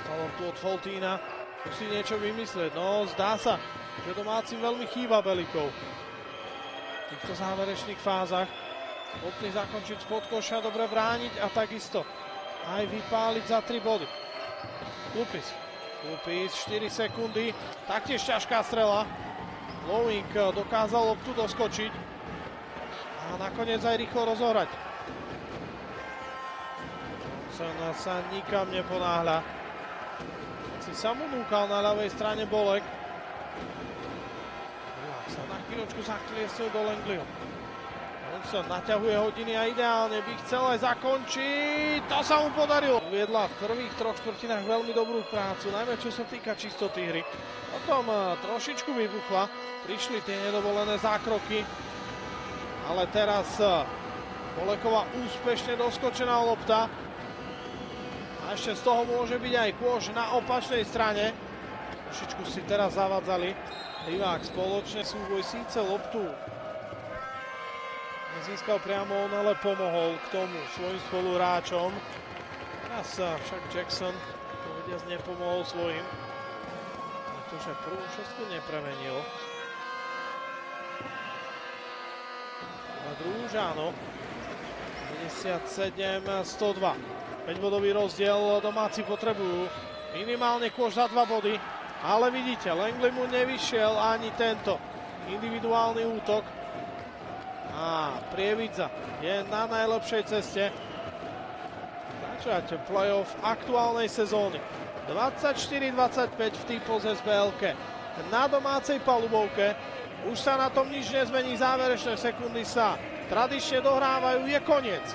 Stalo tu od Foltína. Musí niečo vymyslieť. No, zdá sa, že domácim veľmi chýba Belikov. V týchto záverečných fázach. Schopný zakončiť spod koša, dobre brániť a takisto aj vypáliť za 3 body. Lupis, 4 sekundy, taktiež ťažká strela. Lowing dokázal loptu doskočiť a nakoniec aj rýchlo rozohrať. Sa nikam neponáhľa. Si sa mu núkal na ľavej strane Bolek. Sa na chvíľočku zakliesnil do Langleyho. Johnson naťahuje hodiny a ideálne by chcel aj zakončiť. To sa mu podarilo. Uviedla v prvých 3 štvrtinách veľmi dobrú prácu, najmä čo sa týka čistoty hry. Potom trošičku vybuchla. Prišli tie nedovolené zákroky. Ale teraz Boleková úspešne doskočená lopta. A ešte z toho môže byť aj kôž na opačnej strane. Trošičku si teraz zavadzali. Livák spoločne súboj, síce loptu nezískal priamo on, ale pomohol k tomu svojim spoluhráčom. Teraz však Jackson povediac nepomohol svojim, pretože prvú šestku nepremenil. A druhú už áno. 57-102. 5-bodový rozdiel domáci potrebujú. Minimálne kôž za 2 body. Ale vidíte, Langley mu nevyšiel ani tento individuálny útok. A Prievidza je na najlepšej ceste začať playoff aktuálnej sezóny. 24-25 v T-Pulse SBL-ke. Na domácej palubovke. Už sa na tom nič nezmení, záverečné sekundy sa tradične dohrávajú, je koniec.